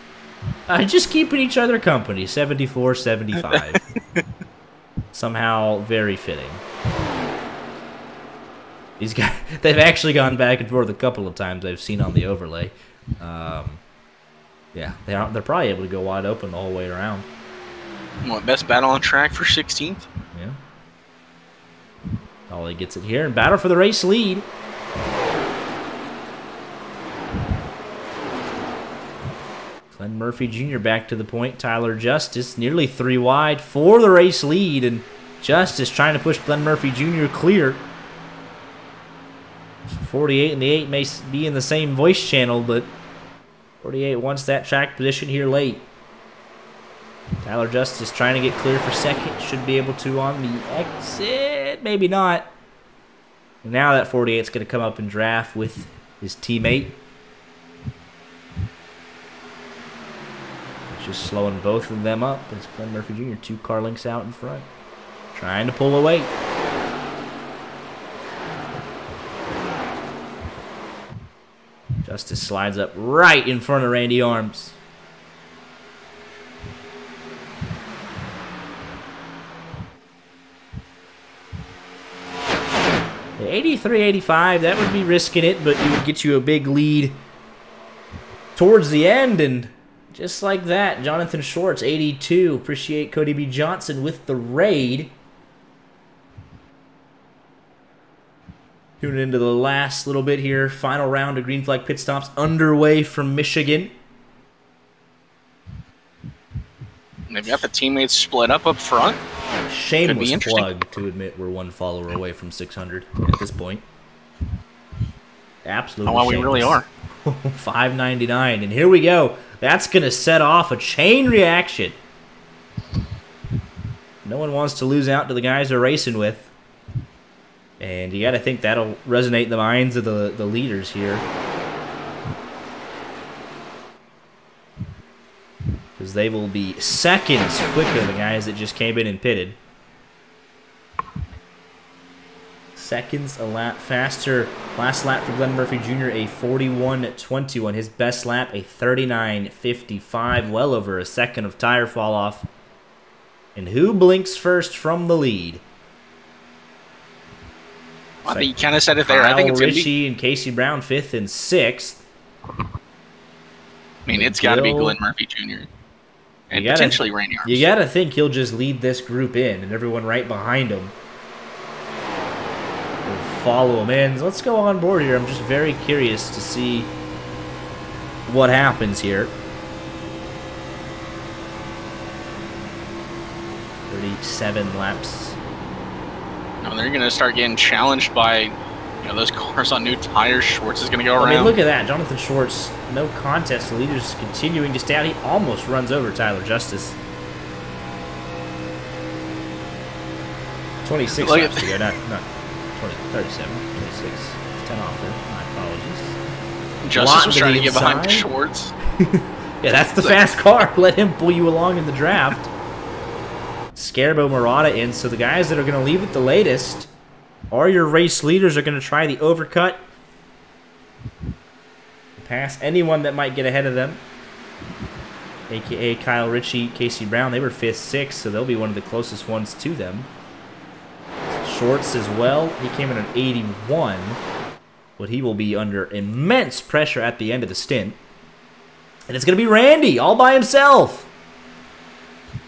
Just keeping each other company. 74-75. Somehow very fitting. These guys, they've actually gone back and forth a couple of times I've seen on the overlay. Yeah, they're probably able to go wide open the whole way around. What, best battle on track for 16th? Yeah. Ollie gets it here and battle for the race lead. Glenn Murphy Jr. back to the point. Tyler Justice nearly 3 wide for the race lead, and Justice trying to push Glenn Murphy Jr. clear. 48 and the 8 may be in the same voice channel, but 48 wants that track position here late. Tyler Justice trying to get clear for second. Should be able to on the exit. Maybe not. And now that 48 is going to come up and draft with his teammate. Just slowing both of them up. It's Glenn Murphy Jr. 2 car lengths out in front. Trying to pull away. Justice slides up right in front of Randy Arms. The 83-85, that would be risking it, but it would get you a big lead towards the end, and just like that, Jonathan Schwartz, 82. Appreciate Cody B. Johnson with the raid. Tuning into the last little bit here. Final round of green flag pit stops underway from Michigan. They've got the teammates split up front. Shameless plug to admit we're 1 follower away from 600 at this point. Absolutely. Oh, well, we really are. 599, and here we go. That's going to set off a chain reaction. No one wants to lose out to the guys they're racing with. And you got to think that'll resonate in the minds of the leaders here. Because they will be seconds quicker than the guys that just came in and pitted. Seconds a lap faster. Last lap for Glenn Murphy Jr., a 41.21. His best lap, a 39.55. Well over a second of tire fall off. And who blinks first from the lead? I think you kind of said it there. I think it's going to be Ritchie and Casey Brown 5th and 6th. I mean, it's got to be Glenn Murphy Jr. and potentially Randy Arms. You got to think he'll just lead this group in, and everyone right behind him will follow him in. So let's go on board here. I'm just very curious to see what happens here. 37 laps. No, they're going to start getting challenged by those cars on new tires. Schwartz is going to go around. I mean, look at that. Jonathan Schwartz, no contest. The leader's continuing to stay out. He almost runs over Tyler Justice. 26 laps to go. Not 20, 37, 26. 10 off there. My apologies. Justice was trying to get behind Schwartz. Yeah, that's the fast car. Let him pull you along in the draft. Scarbo Murata in, so the guys that are going to leave it the latest are your race leaders are going to try the overcut. Pass anyone that might get ahead of them. AKA Kyle Ritchie, Casey Brown. They were 5th, 6th, so they'll be one of the closest ones to them. Schwartz as well. He came in at 81, but he will be under immense pressure at the end of the stint. And it's going to be Randy all by himself.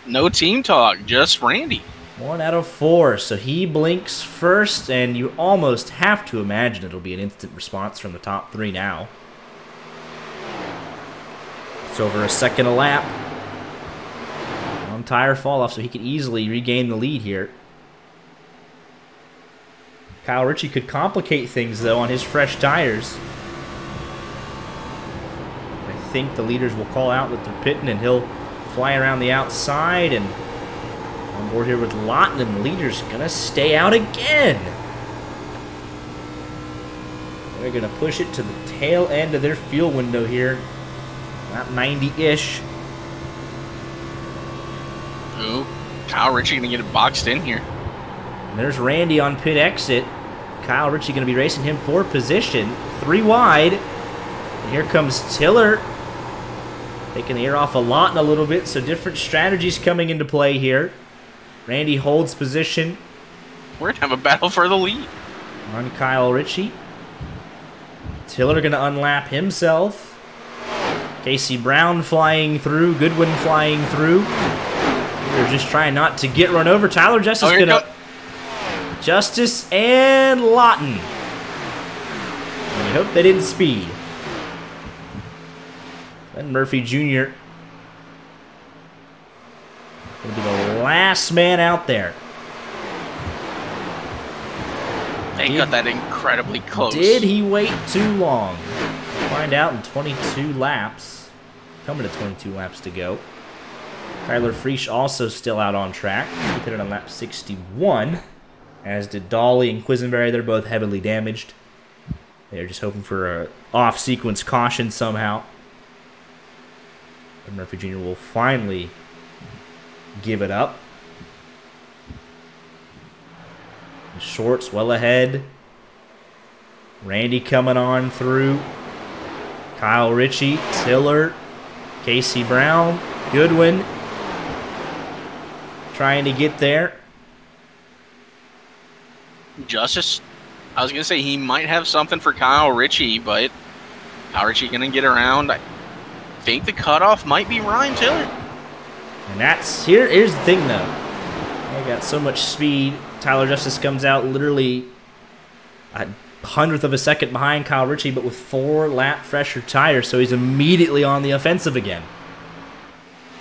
No team talk, just Randy. 1 out of 4, so he blinks first, and you almost have to imagine it'll be an instant response from the top 3 now. It's over a second a lap. On tire fall off, so he could easily regain the lead here. Kyle Ritchie could complicate things, though, on his fresh tires. I think the leaders will call out that they're pitting, and he'll fly around the outside. And on board here with Lawton, and the leaders going to stay out again. They're going to push it to the tail end of their fuel window here. About 90-ish. Ooh, Kyle Ritchie going to get it boxed in here. And there's Randy on pit exit. Kyle Ritchie going to be racing him for position. 3 wide. And here comes Tiller. Taking the air off a lot a little bit, so different strategies coming into play here. Randy holds position. We're going to have a battle for the lead. On Kyle Ritchie. Tiller going to unlap himself. Casey Brown flying through. Goodwin flying through. They're just trying not to get run over. Tyler Justice going to... Justice and Lawton. And we hope they didn't speed. Then Murphy Jr. going to be the last man out there. They got that incredibly close. Did he wait too long? Find out in 22 laps. Coming to 22 laps to go. Kyler Friesch also still out on track. He put it on lap 61. As did Dolly and Quisenberry. They're both heavily damaged. They're just hoping for a off-sequence caution somehow. And Murphy Jr. will finally give it up. Shorts well ahead. Randy coming on through. Kyle Ritchie, Tiller, Casey Brown, Goodwin trying to get there. Justice, I was going to say he might have something for Kyle Ritchie, but Kyle Ritchie going to get around. I think the cutoff might be Ryan Tiller. And here's the thing, though. They got so much speed. Tyler Justice comes out literally a 100th of a second behind Kyle Ritchie, but with 4 lap fresher tires, so he's immediately on the offensive again.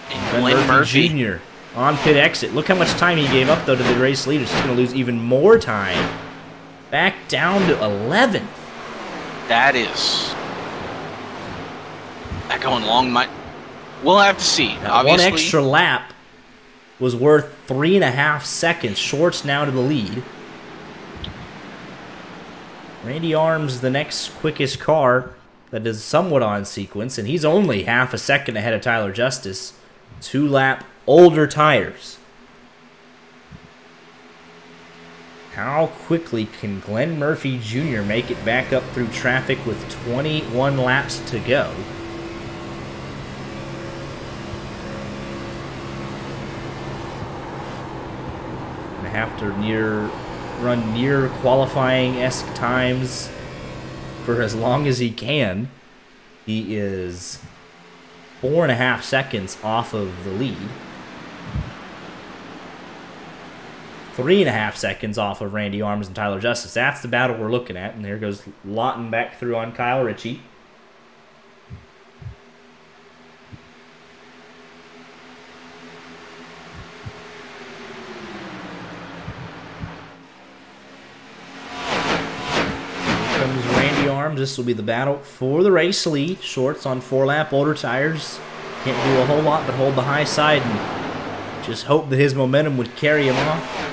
And Murphy Jr. on pit exit. Look how much time he gave up, though, to the race leaders. He's going to lose even more time. Back down to 11th. That going long might... We'll have to see. Obviously, 1 extra lap was worth 3.5 seconds. Shorts now to the lead. Randy Arms, the next quickest car that is somewhat on sequence, and he's only half a second ahead of Tyler Justice. 2 lap older tires. How quickly can Glenn Murphy Jr. make it back up through traffic with 21 laps to go? Gonna have to run near qualifying-esque times for as long as he can. He is 4.5 seconds off of the lead. 3.5 seconds off of Randy Arms and Tyler Justice. That's the battle we're looking at. And there goes Lawton back through on Kyle Ritchie. Here comes Randy Arms. This will be the battle for the race lead. Shorts on 4-lap older tires. Can't do a whole lot but hold the high side and just hope that his momentum would carry him off.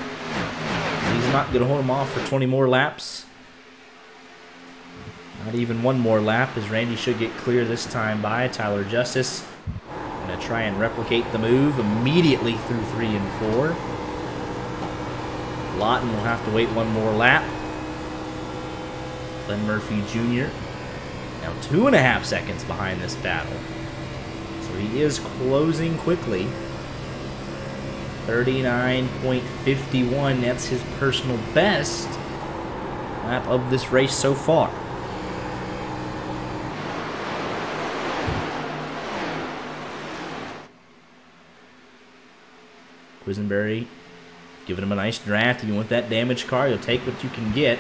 He's not going to hold him off for 20 more laps. Not even 1 more lap, as Randy should get clear this time by Tyler Justice. Going to try and replicate the move immediately through 3 and 4. Lawton will have to wait 1 more lap. Glenn Murphy Jr. now 2.5 seconds behind this battle. So he is closing quickly. 39.51, that's his personal best lap of this race so far. Quisenberry giving him a nice draft. If you want that damaged car, you'll take what you can get.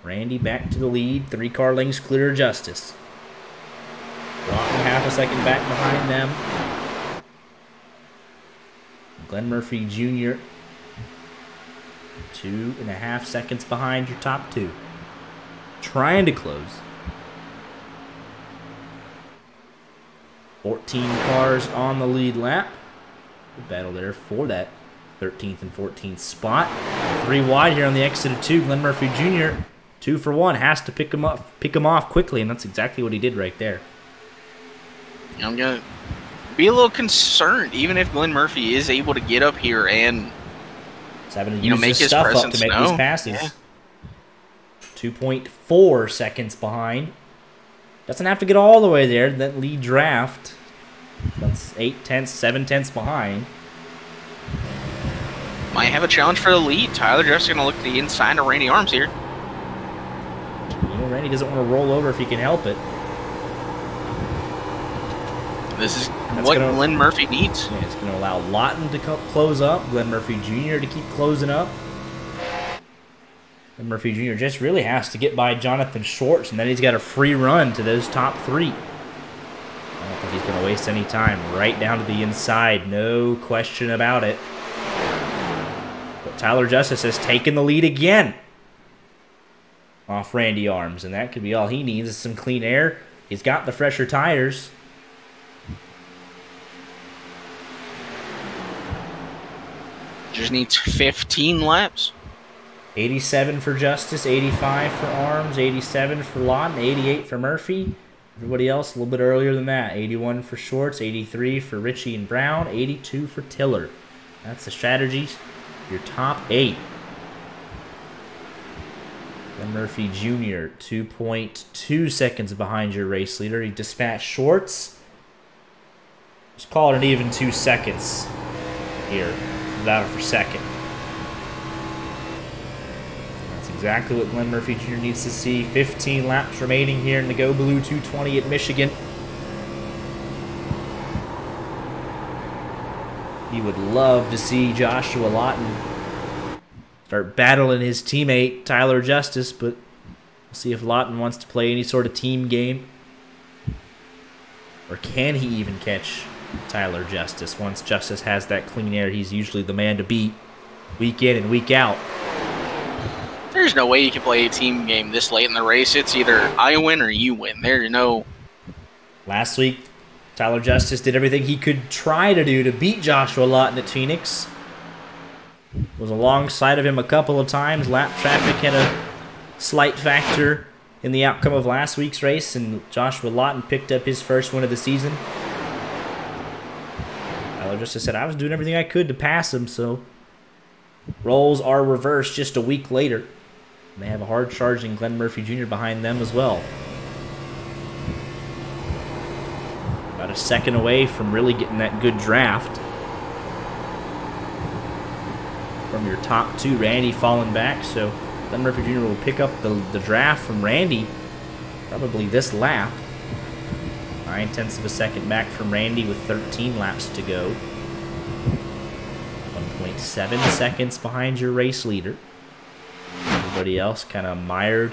Randy back to the lead, 3 car lengths clear of Justice. Lawton half a second back behind them. Glenn Murphy Jr. 2.5 seconds behind your top two. Trying to close. 14 cars on the lead lap. Good battle there for that 13th and 14th spot. 3 wide here on the exit of 2. Glenn Murphy Jr. 2 for 1. Has to pick him off quickly, and that's exactly what he did right there. I'm gonna be a little concerned, even if Glenn Murphy is able to get up here and having to use make his stuff up to make these passes. Yeah. 2.4 seconds behind. Doesn't have to get all the way there. That lead draft. That's 8/10, 7/10 behind. Might have a challenge for the lead. Tyler Jeff's going to look to the inside of Randy Arms here. You know, Randy doesn't want to roll over if he can help it. This is what Glenn Murphy needs. Yeah, it's going to allow Lawton to close up. Glenn Murphy Jr. to keep closing up. Glenn Murphy Jr. just really has to get by Jonathan Schwartz, and then he's got a free run to those top 3. I don't think he's going to waste any time. Right down to the inside. No question about it. But Tyler Justice has taken the lead again off Randy Arms, and that could be all he needs is some clean air. He's got the fresher tires. Just needs 15 laps. 87 for Justice, 85 for Arms, 87 for Lawton, 88 for Murphy. Everybody else a little bit earlier than that. 81 for Schwartz, 83 for Ritchie and Brown, 82 for Tiller. That's the strategies. Your top 8. Then Murphy Jr., 2.2 seconds behind your race leader. He dispatched Schwartz. Just call it an even 2 seconds here. Battle for second. That's exactly what Glenn Murphy Jr. needs to see. 15 laps remaining here in the Go Blue 220 at Michigan. He would love to see Joshua Lawton start battling his teammate Tyler Justice, but we'll see if Lawton wants to play any sort of team game. Or can he even catch Tyler Justice? Once Justice has that clean air, he's usually the man to beat week in and week out. There's no way you can play a team game this late in the race. It's either I win or you win. There's no... Last week, Tyler Justice did everything he could try to do to beat Joshua Lawton at Phoenix. Was alongside of him a couple of times. Lap traffic had a slight factor in the outcome of last week's race, and Joshua Lawton picked up his first win of the season. Tyler Justice said, I was doing everything I could to pass him, so roles are reversed just a week later. And they have a hard-charging Glenn Murphy Jr. behind them as well. About a second away from really getting that good draft. From your top 2, Randy falling back, so Glenn Murphy Jr. will pick up the draft from Randy probably this lap. 9/10 of a second back from Randy with 13 laps to go. 1.7 seconds behind your race leader. Everybody else kind of mired.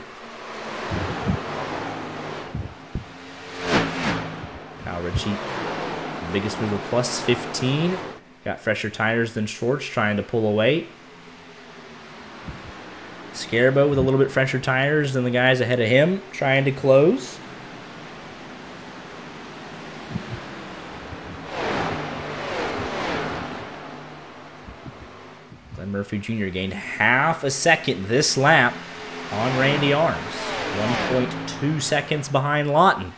Kyle Ritchie, biggest mover, plus 15. Got fresher tires than Schwartz, trying to pull away. Scarabo with a little bit fresher tires than the guys ahead of him, trying to close. Glenn Murphy Jr. gained half a second this lap on Randy Arms. 1.2 seconds behind Lawton.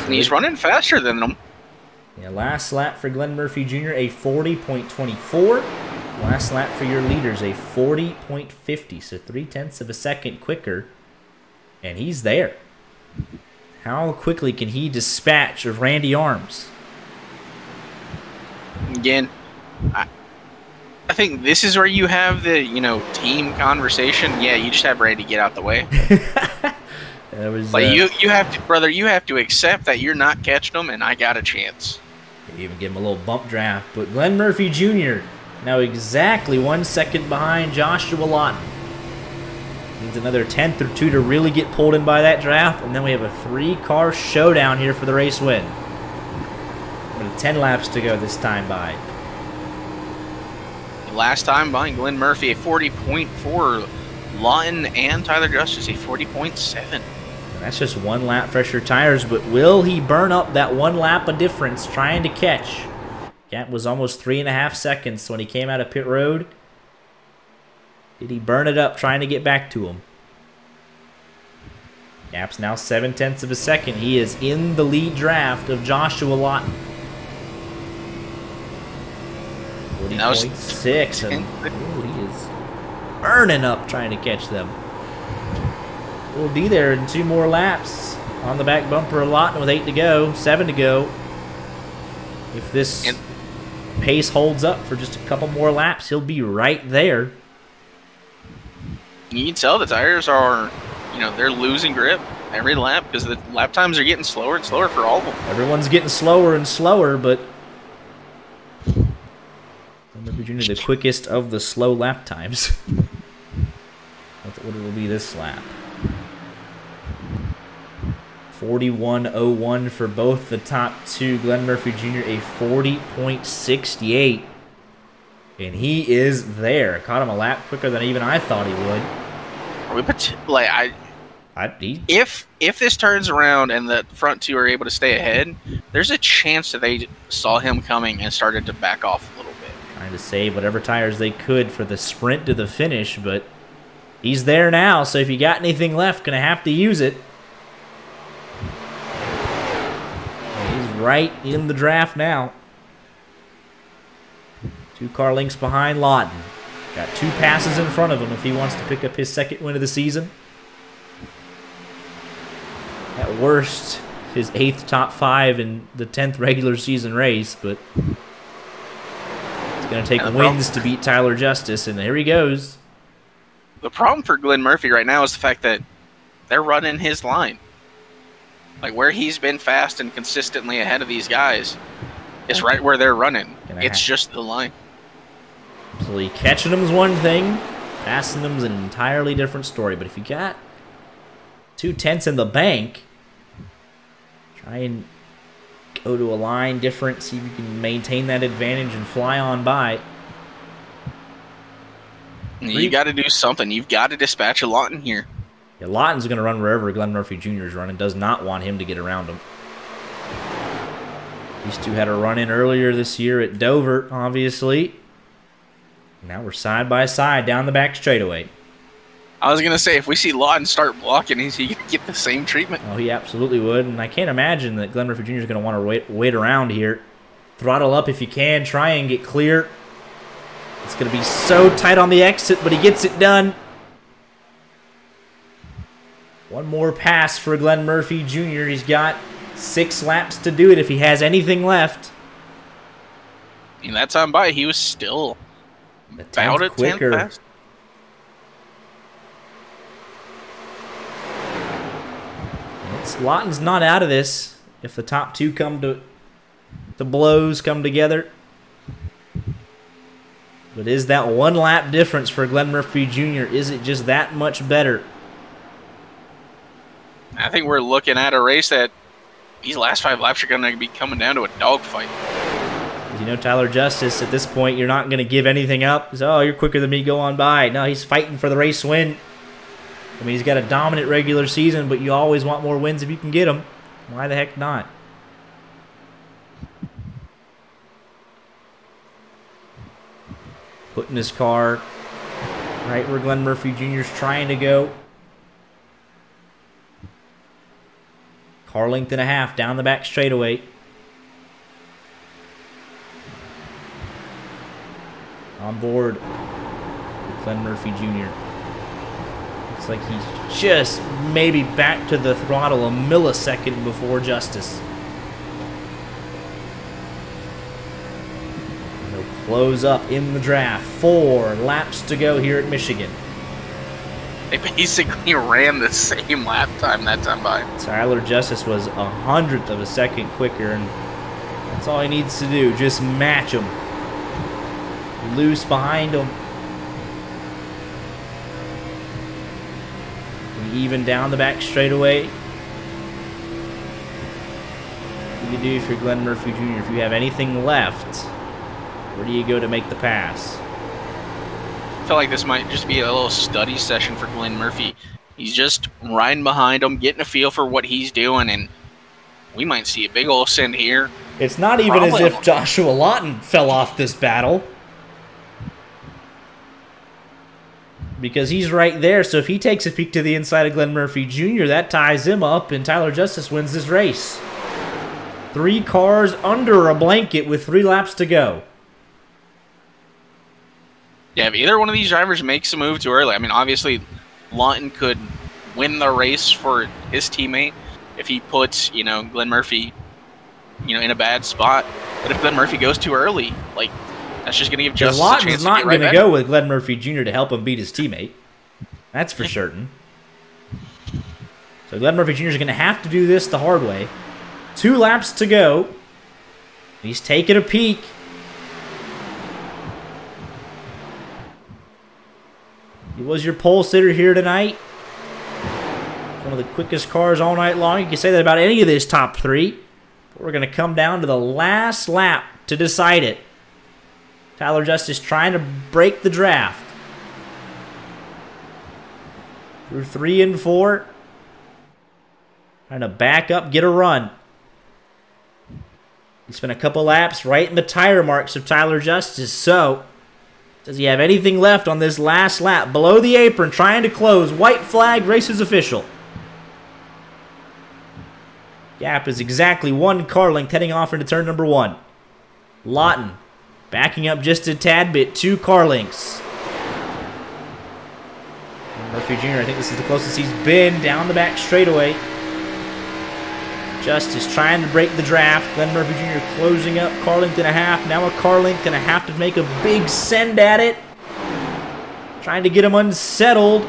And he's running faster than them. Yeah, last lap for Glenn Murphy Jr., a 40.24. Last lap for your leaders, a 40.50. So 0.3 of a second quicker. And he's there. How quickly can he dispatch of Randy Arms? Again, I think this is where you have the, team conversation. Yeah, you just have Randy get out the way. That was, like you have to, brother. You have to accept that you're not catching them, and I got a chance. Even give him a little bump draft, but Glenn Murphy Jr. now exactly 1 second behind Joshua Lawton. Needs another 10th or 2 to really get pulled in by that draft, and then we have a 3-car showdown here for the race win. With 10 laps to go this time by. last time behind Glenn Murphy, a 40.4. Lawton and Tyler Justice, a 40.7. That's just one lap fresher tires, but will he burn up that one lap of difference trying to catch? Gap was almost 3.5 seconds when he came out of pit road. Did he burn it up trying to get back to him? Gap's now 0.7 of a second. He is in the lead draft of Joshua Lawton. 40.6, and he is burning up trying to catch them. We'll be there in 2 more laps on the back bumper of Lawton with 8 to go, 7 to go. If this pace holds up for just a couple more laps, he'll be right there. You can tell the tires are, they're losing grip every lap because the lap times are getting slower and slower for all of them. Everyone's getting slower and slower, but Virginia, the quickest of the slow lap times. What will be this lap? 41.01 for both the top two. Glenn Murphy Jr. a 40.68. And he is there. Caught him a lap quicker than even I thought he would. If this turns around and the front two are able to stay ahead, there's a chance that they saw him coming and started to back off a little bit. Trying to save whatever tires they could for the sprint to the finish, but he's there now, so if you got anything left, gonna have to use it. He's right in the draft now. 2 car lengths behind Lawton. Got 2 passes in front of him if he wants to pick up his 2nd win of the season. At worst, his 8th top 5 in the 10th regular season race, but it's going to take wins to beat Tyler Justice, and here he goes. The problem for Glenn Murphy right now is the fact that they're running his line. Like, where he's been fast and consistently ahead of these guys, it's right where they're running. It's just the line. Absolutely. Catching them is one thing. Passing them is an entirely different story. But if you got 2 tenths in the bank, try and go to a line different, see if you can maintain that advantage and fly on by. You got to do something. You've got to dispatch a Lawton here. Yeah, Lawton's going to run wherever Glenn Murphy Jr. is running. Does not want him to get around him. These two had a run-in earlier this year at Dover, obviously. Now we're side by side down the back straightaway. I was going to say, if we see Lawton start blocking, is he going to get the same treatment? Oh, he absolutely would. And I can't imagine that Glenn Murphy Jr. is going to want to wait around here. Throttle up if you can. Try and get clear. It's going to be so tight on the exit, but he gets it done. One more pass for Glenn Murphy Jr. He's got 6 laps to do it if he has anything left. And that time by, he was still about a 10th fast. Lawton's not out of this if the top 2 come to blows, come together. But is that 1 lap difference for Glenn Murphy Jr.? Is it just that much better? I think we're looking at a race that these last 5 laps are going to be coming down to a dogfight. You know, Tyler Justice, at this point, you're not going to give anything up. He's, oh, you're quicker than me, go on by. No, he's fighting for the race win. I mean, he's got a dominant regular season, but you always want more wins if you can get them. Why the heck not? Putting his car right where Glenn Murphy Jr. is trying to go. Car length and a half down the back straightaway. On board with Glenn Murphy Jr. Looks like he's just maybe back to the throttle a millisecond before Justice. They'll close up in the draft. 4 laps to go here at Michigan. They basically ran the same lap time that time by. Tyler Justice was 100th of a second quicker, and that's all he needs to do. Just match him. Loose behind him. Even down the back straightaway. What do you do if you're Glenn Murphy Jr.? If you have anything left, where do you go to make the pass? feel like this might just be a little study session for Glenn Murphy. He's just riding behind him, getting a feel for what he's doing, and we might see a big ol' send here. It's not even as if Joshua Lawton fell off this battle. Because he's right there, so if he takes a peek to the inside of Glenn Murphy Jr., that ties him up, and Tyler Justice wins this race. 3 cars under a blanket with 3 laps to go. Yeah, if either one of these drivers makes a move too early, I mean, obviously, Lawton could win the race for his teammate if he puts, Glenn Murphy, in a bad spot. But if Glenn Murphy goes too early, like, that's just going to give Justice a chance to get right back. Lawton's not going to go with Glenn Murphy Jr. to help him beat his teammate. That's for certain. So Glenn Murphy Jr. is going to have to do this the hard way. 2 laps to go. He's taking a peek. He was your pole sitter here tonight. One of the quickest cars all night long. You can say that about any of this top 3. But we're going to come down to the last lap to decide it. Tyler Justice trying to break the draft. Through 3 and 4. Trying to back up, get a run. He spent a couple laps right in the tire marks of Tyler Justice. So, does he have anything left on this last lap? Below the apron, trying to close. White flag, race is official. Gap is exactly 1 car length heading off into turn number 1. Lawton backing up just a tad bit, 2 car lengths. Murphy Jr., I think this is the closest he's been down the back straightaway. Justice trying to break the draft. Glenn Murphy Jr. closing up, car length and a half. Now a car length and a half to make a big send at it. Trying to get him unsettled.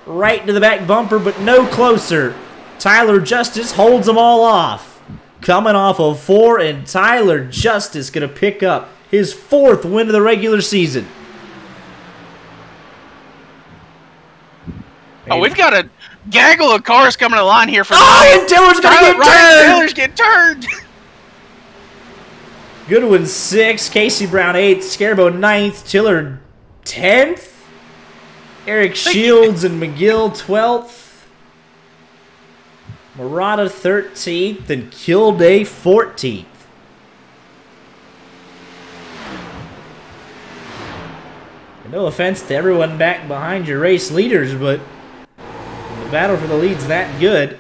Right into the back bumper, but no closer. Tyler Justice holds them all off. Coming off of 4, and Tyler Justice going to pick up his 4th win of the regular season. Oh, we've got a gaggle of cars coming to the line here for and Taylor's going to get turned! Taylor's get turned! Goodwin 6th, Casey Brown 8th, Scarbo 9th, Tiller 10th, Eric Shields and McGill 12th, Murata 13th, and Kilday 14th. No offense to everyone back behind your race leaders, but the battle for the lead's that good.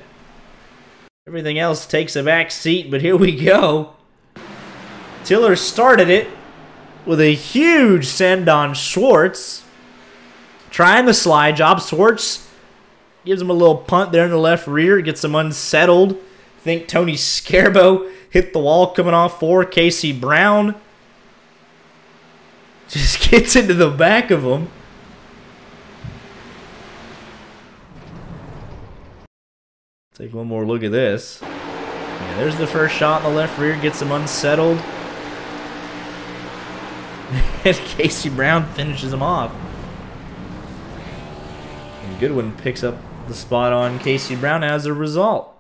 Everything else takes a back seat, but here we go. Tiller started it with a huge send on Schwartz. Trying the slide job. Schwartz gives him a little punt there in the left rear. Gets him unsettled. I think Tony Scarbo hit the wall coming off 4. Casey Brown just gets into the back of him. Take one more look at this. Yeah, there's the first shot in the left rear. Gets him unsettled. And Casey Brown finishes him off. And Goodwin picks up the spot on Casey Brown as a result.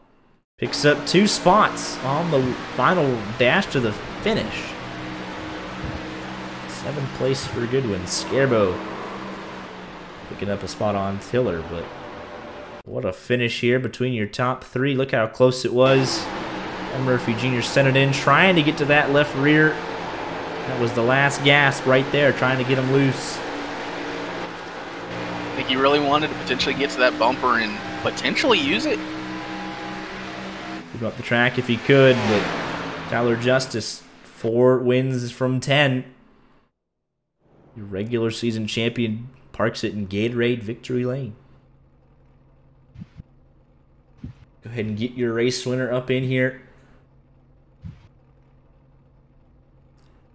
Picks up 2 spots on the final dash to the finish. 7th place for Goodwin. Scarbo picking up a spot on Tiller, but what a finish here between your top 3. Look how close it was. And Murphy Jr. sent it in, trying to get to that left rear. That was the last gasp right there, trying to get him loose. I think he really wanted to potentially get to that bumper and potentially use it. He'd go up the track if he could, but Tyler Justice, 4 wins from 10. Your regular season champion parks it in Gatorade Victory Lane. Go ahead and get your race winner up in here.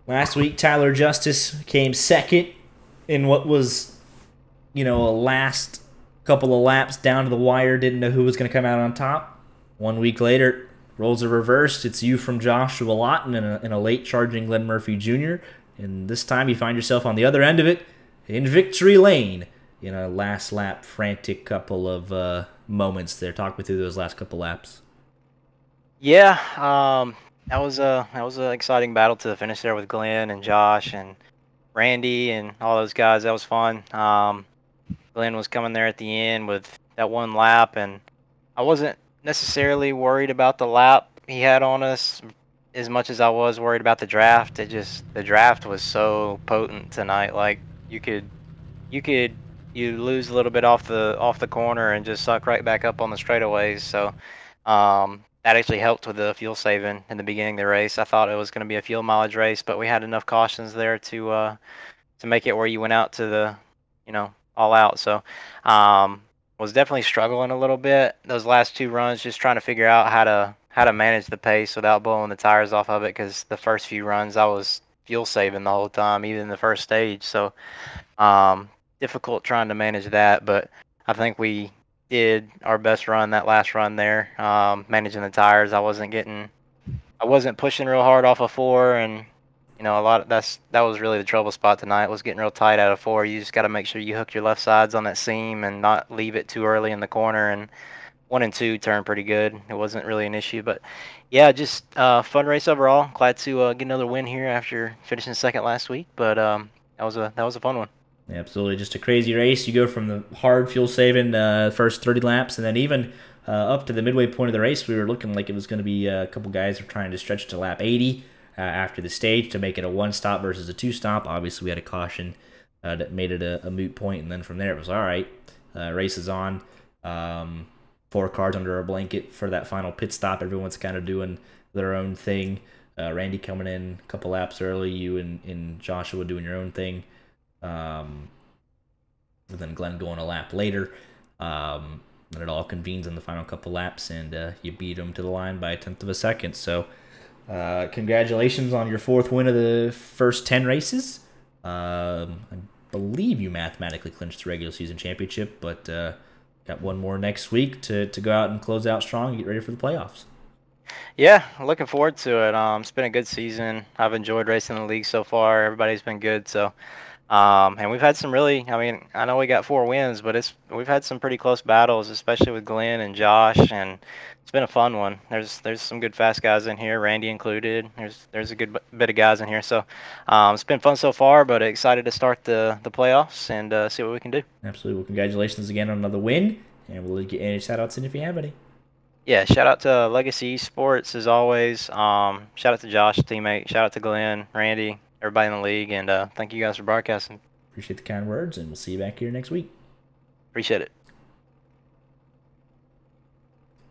Last week, Tyler Justice came 2nd in what was, a last couple of laps down to the wire. Didn't know who was going to come out on top. 1 week later, roles are reversed. It's you from Joshua Lawton in a late charging Glenn Murphy Jr. And this time you find yourself on the other end of it in Victory Lane in a last lap frantic couple of moments there. Talk me through those last couple laps. Yeah, that was an exciting battle to finish there with Glenn and Josh, and Randy and all those guys. That was fun. Glenn was coming there at the end with that one lap, and I wasn't necessarily worried about the lap he had on us as much as I was worried about the draft. The draft was so potent tonight. Like you could you could you lose a little bit off the corner and just suck right back up on the straightaways. So that actually helped with the fuel saving in the beginning of the race. I thought it was going to be a fuel mileage race, but we had enough cautions there to make it where you went out to the, all out. So was definitely struggling a little bit those last two runs, just trying to figure out how to manage the pace without blowing the tires off of it. Because the first few runs I was fuel saving the whole time, even in the first stage. So um, difficult trying to manage that, but I think we did our best run that last run there, managing the tires. I wasn't pushing real hard off of four, and a lot of that was really the trouble spot tonight. Was getting real tight out of four. You just got to make sure you hook your left sides on that seam and not leave it too early in the corner. And one and two turned pretty good. It wasn't really an issue, but yeah, just fun race overall. Glad to get another win here after finishing second last week. But that was a fun one. Absolutely, just a crazy race. You go from the hard fuel saving first 30 laps, and then even up to the midway point of the race, we were looking like it was going to be a couple guys were trying to stretch to lap 80 after the stage to make it a one stop versus a two stop. Obviously, we had a caution that made it a moot point, and then from there it was all right. Race is on. Four cars under a blanket for that final pit stop. Everyone's kind of doing their own thing. Randy coming in a couple laps early. You and Joshua doing your own thing. And then Glenn going a lap later. And it all convenes in the final couple laps, and you beat him to the line by a tenth of a second. So, congratulations on your fourth win of the first 10 races. I believe you mathematically clinched the regular season championship, but got one more next week to go out and close out strong and get ready for the playoffs. Yeah, looking forward to it. It's been a good season. I've enjoyed racing the league so far. Everybody's been good. So, and we've had some really. I mean, I know we got 4 wins, but we've had some pretty close battles, especially with Glenn and Josh, and it's been a fun one. There's some good fast guys in here, Randy included. There's a good bit of guys in here. So, it's been fun so far, but excited to start the playoffs and see what we can do. Absolutely. Well, congratulations again on another win, and we'll get any shout outs in if you have any. Yeah, shout out to Legacy Esports as always. Shout out to Josh, teammate. Shout out to Glenn, Randy, everybody in the league, and thank you guys for broadcasting. Appreciate the kind words, and we'll see you back here next week. Appreciate it.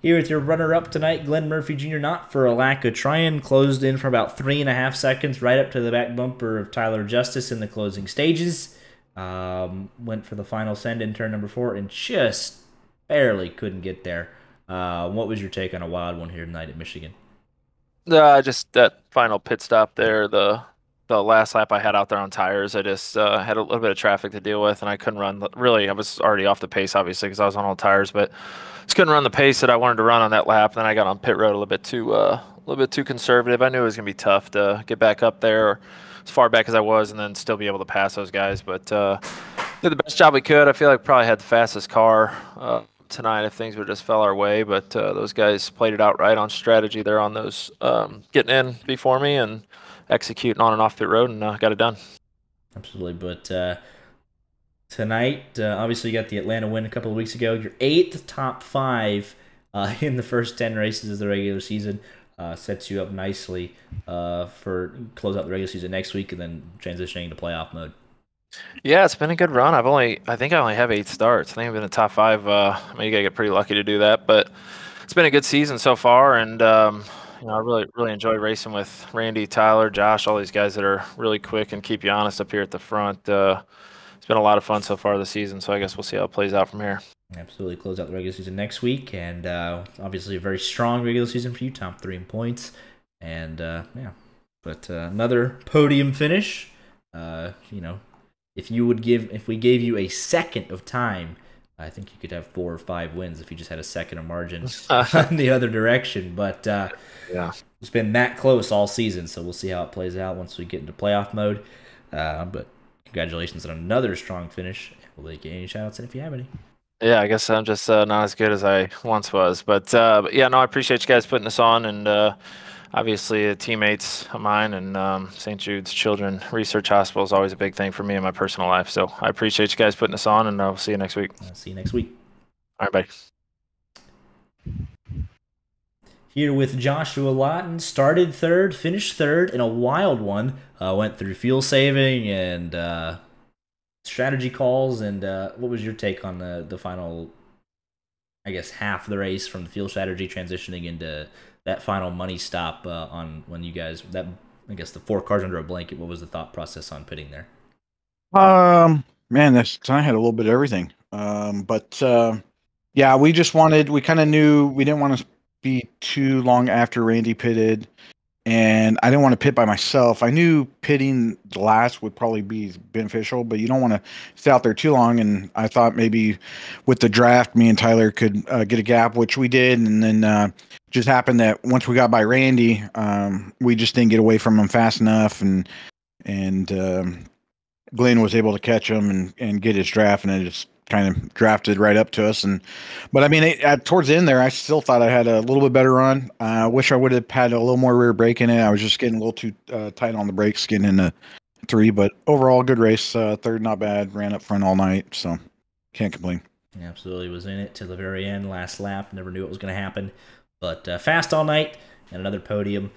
Here with your runner-up tonight, Glenn Murphy Jr. Not for a lack of trying, closed in for about 3.5 seconds, right up to the back bumper of Tyler Justice in the closing stages. Went for the final send in turn number 4 and just barely couldn't get there. What was your take on a wild one here tonight at Michigan? Just that final pit stop there, the last lap I had out there on tires, I just had a little bit of traffic to deal with, and I couldn't run. Really, I was already off the pace, obviously, because I was on all tires, but just couldn't run the pace that I wanted to run on that lap. Then I got on pit road a little bit too conservative. I knew it was gonna be tough to get back up there as far back as I was, and then still be able to pass those guys. But did the best job we could. I feel like probably had the fastest car tonight if things would just fell our way, but those guys played it out right on strategy there on those getting in before me and executing on and off pit road, and got it done. Absolutely, but tonight, obviously you got the Atlanta win a couple of weeks ago. Your 8th top 5 in the first 10 races of the regular season sets you up nicely for close out the regular season next week and then transitioning to playoff mode. Yeah, it's been a good run. I think I only have 8 starts. I think I've been in the top 5. I mean, you gotta get pretty lucky to do that, but it's been a good season so far, and I really enjoy racing with Randy, Tyler, Josh, all these guys that are really quick and keep you honest up here at the front. It's been a lot of fun so far this season, so I guess we'll see how it plays out from here. Absolutely, close out the regular season next week, and obviously a very strong regular season for you, top 3 in points, and yeah, but another podium finish. If we gave you a second of time, I think you could have 4 or 5 wins if you just had a second of margin in the other direction. But yeah, it's been that close all season, so we'll see how it plays out once we get into playoff mode. But congratulations on another strong finish. We'll get any shout-outs in if you have any. Yeah, I guess I'm just not as good as I once was. But yeah, no, I appreciate you guys putting this on, and obviously teammates of mine and St. Jude's Children Research Hospital is always a big thing for me in my personal life. So I appreciate you guys putting this on, and I'll see you next week. I'll see you next week. All right, bye. Here with Joshua Lawton, started third, finished third in a wild one. Went through fuel saving and strategy calls. And what was your take on the final, I guess, half of the race from the fuel strategy transitioning into that final money stop on when you guys, that I guess the 4 cars under a blanket, what was the thought process on pitting there? Man, I had a little bit of everything. Yeah, we kind of knew we didn't want to be too long after Randy pitted, and I didn't want to pit by myself. I knew pitting last would probably be beneficial, but you don't want to stay out there too long. And I thought maybe with the draft, me and Tyler could get a gap, which we did. And then just happened that once we got by Randy, we just didn't get away from him fast enough, and Glenn was able to catch him and get his draft, and it just kind of drafted right up to us. But I mean, towards the end there, I still thought I had a little bit better run. I wish I would have had a little more rear brake in it. I was just getting a little too tight on the brakes, getting into 3. But overall, good race. Third, not bad. Ran up front all night, so can't complain. Absolutely was in it to the very end. Last lap, never knew what was going to happen. But fast all night and another podium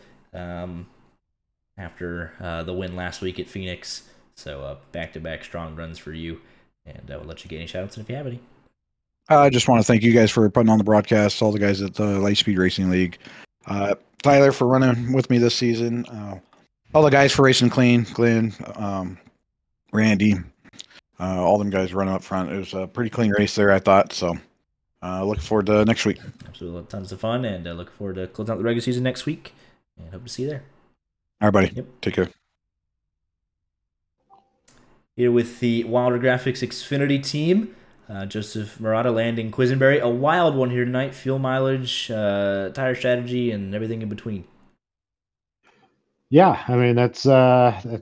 after the win last week at Phoenix. So back-to-back strong runs for you. And we'll let you get any shout-outs if you have any. I just want to thank you guys for putting on the broadcast, all the guys at the Lightspeed Racing League. Tyler for running with me this season. All the guys for racing clean, Glenn, Randy, all them guys running up front. It was a pretty clean race there, I thought. So looking forward to next week. Absolutely. Tons of fun, and looking forward to closing out the regular season next week. And hope to see you there. All right, buddy. Yep. Take care. Here with the Wilder Graphics Xfinity team, Joseph Murata landing Quisenberry. A wild one here tonight. Fuel mileage, tire strategy, and everything in between. Yeah, I mean that's a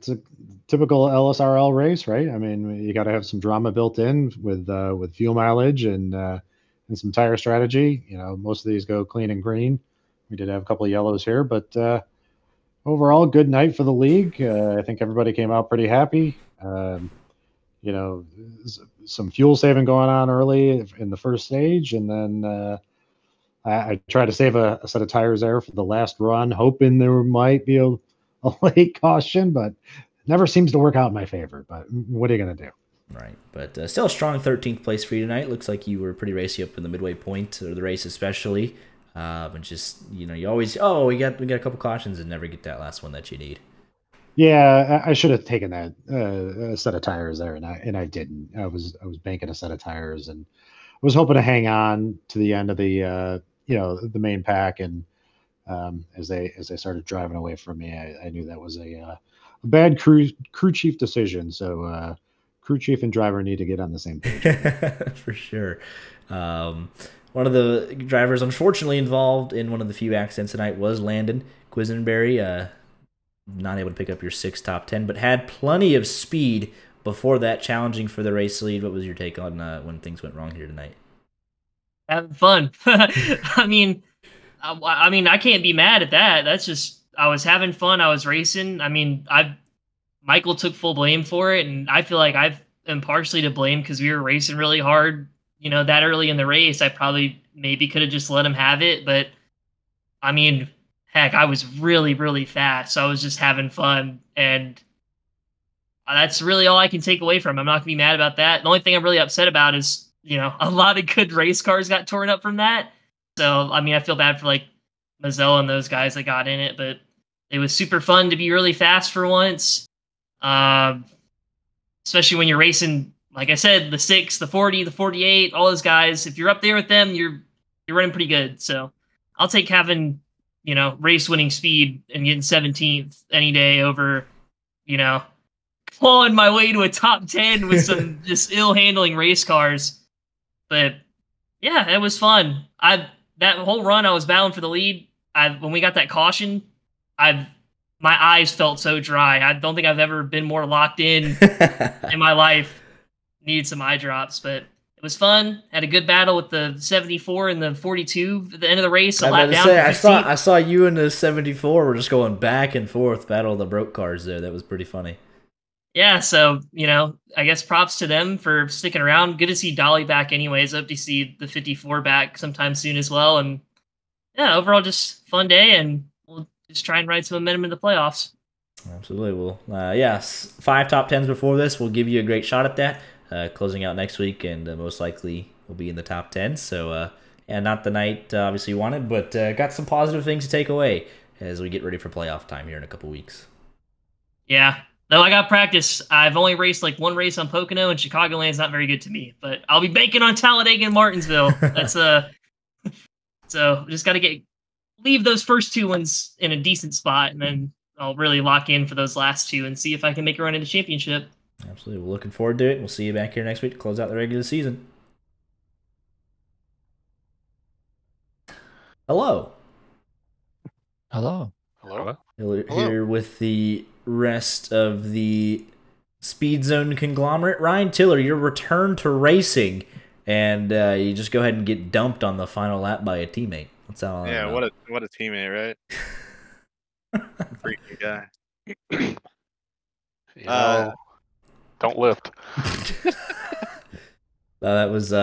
typical LSRL race, right? I mean you got to have some drama built in with fuel mileage and some tire strategy. You know, most of these go clean and green. We did have a couple of yellows here, but overall, good night for the league. I think everybody came out pretty happy. You know, some fuel saving going on early in the first stage, and then I tried to save a set of tires there for the last run, hoping there might be a late caution, but never seems to work out in my favor. But what are you going to do? Right, but still a strong 13th place for you tonight. Looks like you were pretty racy up in the midway point, or the race especially. And just, you know, you always, we got a couple cautions and never get that last one that you need. Yeah, I should have taken that set of tires there, and I didn't. I was banking a set of tires and was hoping to hang on to the end of the the main pack, and as they started driving away from me, I knew that was a bad crew chief decision. So crew chief and driver need to get on the same page. For sure. One of the drivers unfortunately involved in one of the few accidents tonight was Landon Quisenberry. Not able to pick up your 6 top 10, but had plenty of speed before that, challenging for the race lead. What was your take on when things went wrong here tonight? Having fun. I mean, I can't be mad at that. That's just, I was having fun. I was racing. I mean, Michael took full blame for it, and I feel like I'm partially to blame because we were racing really hard. You know, that early in the race, I probably maybe could have just let him have it, but I mean, heck, I was really, really fast, so I was just having fun, and that's really all I can take away from it. I'm not going to be mad about that. The only thing I'm really upset about is, you know, a lot of good race cars got torn up from that. So, I mean, I feel bad for, like, Mazzella and those guys that got in it, but it was super fun to be really fast for once, especially when you're racing, like I said, the 6, the 40, the 48, all those guys. If you're up there with them, you're running pretty good. So I'll take having, you know, race-winning speed and getting 17th any day over, you know, clawing my way to a top 10 with some just ill-handling race cars. But, yeah, it was fun. That whole run, I was battling for the lead. When we got that caution, my eyes felt so dry. I don't think I've ever been more locked in my life. Needed some eye drops, but It was fun. Had a good battle with the 74 and the 42 at the end of the race. I A lap was down. about to say, from 15th. I saw you and the 74 were just going back and forth, battle of the broke cars there. That was pretty funny. Yeah, so, I guess props to them for sticking around. Good to see Dolly back anyways. Hope to see the 54 back sometime soon as well. And yeah, overall just fun day, and we'll just try and ride some momentum in the playoffs. Absolutely. Well, yes, 5 top 10s before this. We'll give you a great shot at that. Closing out next week, and most likely will be in the top 10. So, yeah, not the night obviously you wanted, but got some positive things to take away as we get ready for playoff time here in a couple weeks. Yeah. Though I got practice. I've only raced like one race on Pocono, and Chicagoland's not very good to me. But I'll be banking on Talladega and Martinsville. That's so just got to leave those first 2 ones in a decent spot, and then I'll really lock in for those last 2 and see if I can make a run into championship. Absolutely. We're looking forward to it. We'll see you back here next week to close out the regular season. Hello. Hello. Here with the rest of the Speed Zone conglomerate. Ryan Tiller, your return to racing, and you just go ahead and get dumped on the final lap by a teammate. What's that all about? Yeah, what a teammate, right? Freaking guy. Don't lift. That was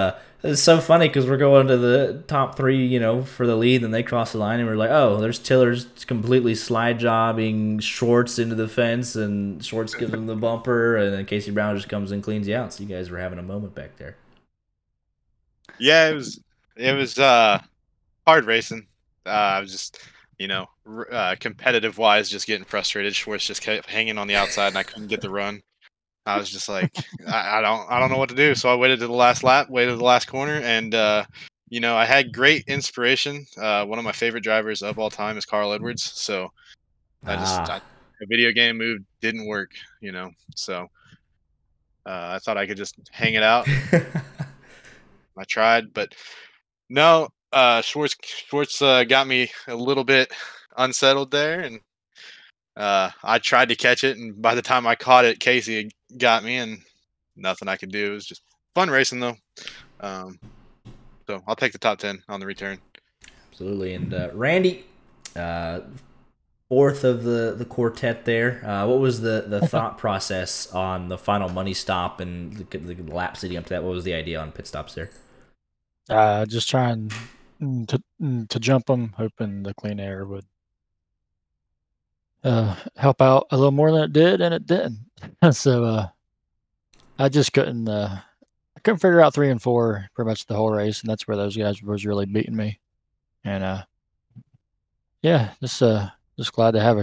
so funny because we're going to the top 3, for the lead, and they cross the line, and we're like, oh, there's Tiller's completely slide jobbing Schwartz into the fence, and Schwartz gives him the bumper, and then Casey Brown just comes and cleans you out. So you guys were having a moment back there. Yeah, it was hard racing. I was just, competitive wise, just getting frustrated. Schwartz just kept hanging on the outside, and I couldn't get the run. I was just like, I don't know what to do. So I waited to the last lap, waited to the last corner, and I had great inspiration. One of my favorite drivers of all time is Carl Edwards. So a video game move didn't work, So I thought I could just hang it out. I tried, but no. Schwartz got me a little bit unsettled there, and I tried to catch it, and by the time I caught it, Casey got me, and nothing I could do. It was just fun racing, though. So I'll take the top 10 on the return. Absolutely. And Randy, fourth of the quartet there. What was the thought process on the final money stop and the lap leading up to that? What was the idea on pit stops there? Just trying to jump them, hoping the clean air would help out a little more than it did, and it didn't. So I just couldn't figure out 3 and 4 pretty much the whole race, and that's where those guys was really beating me. And yeah, just glad to have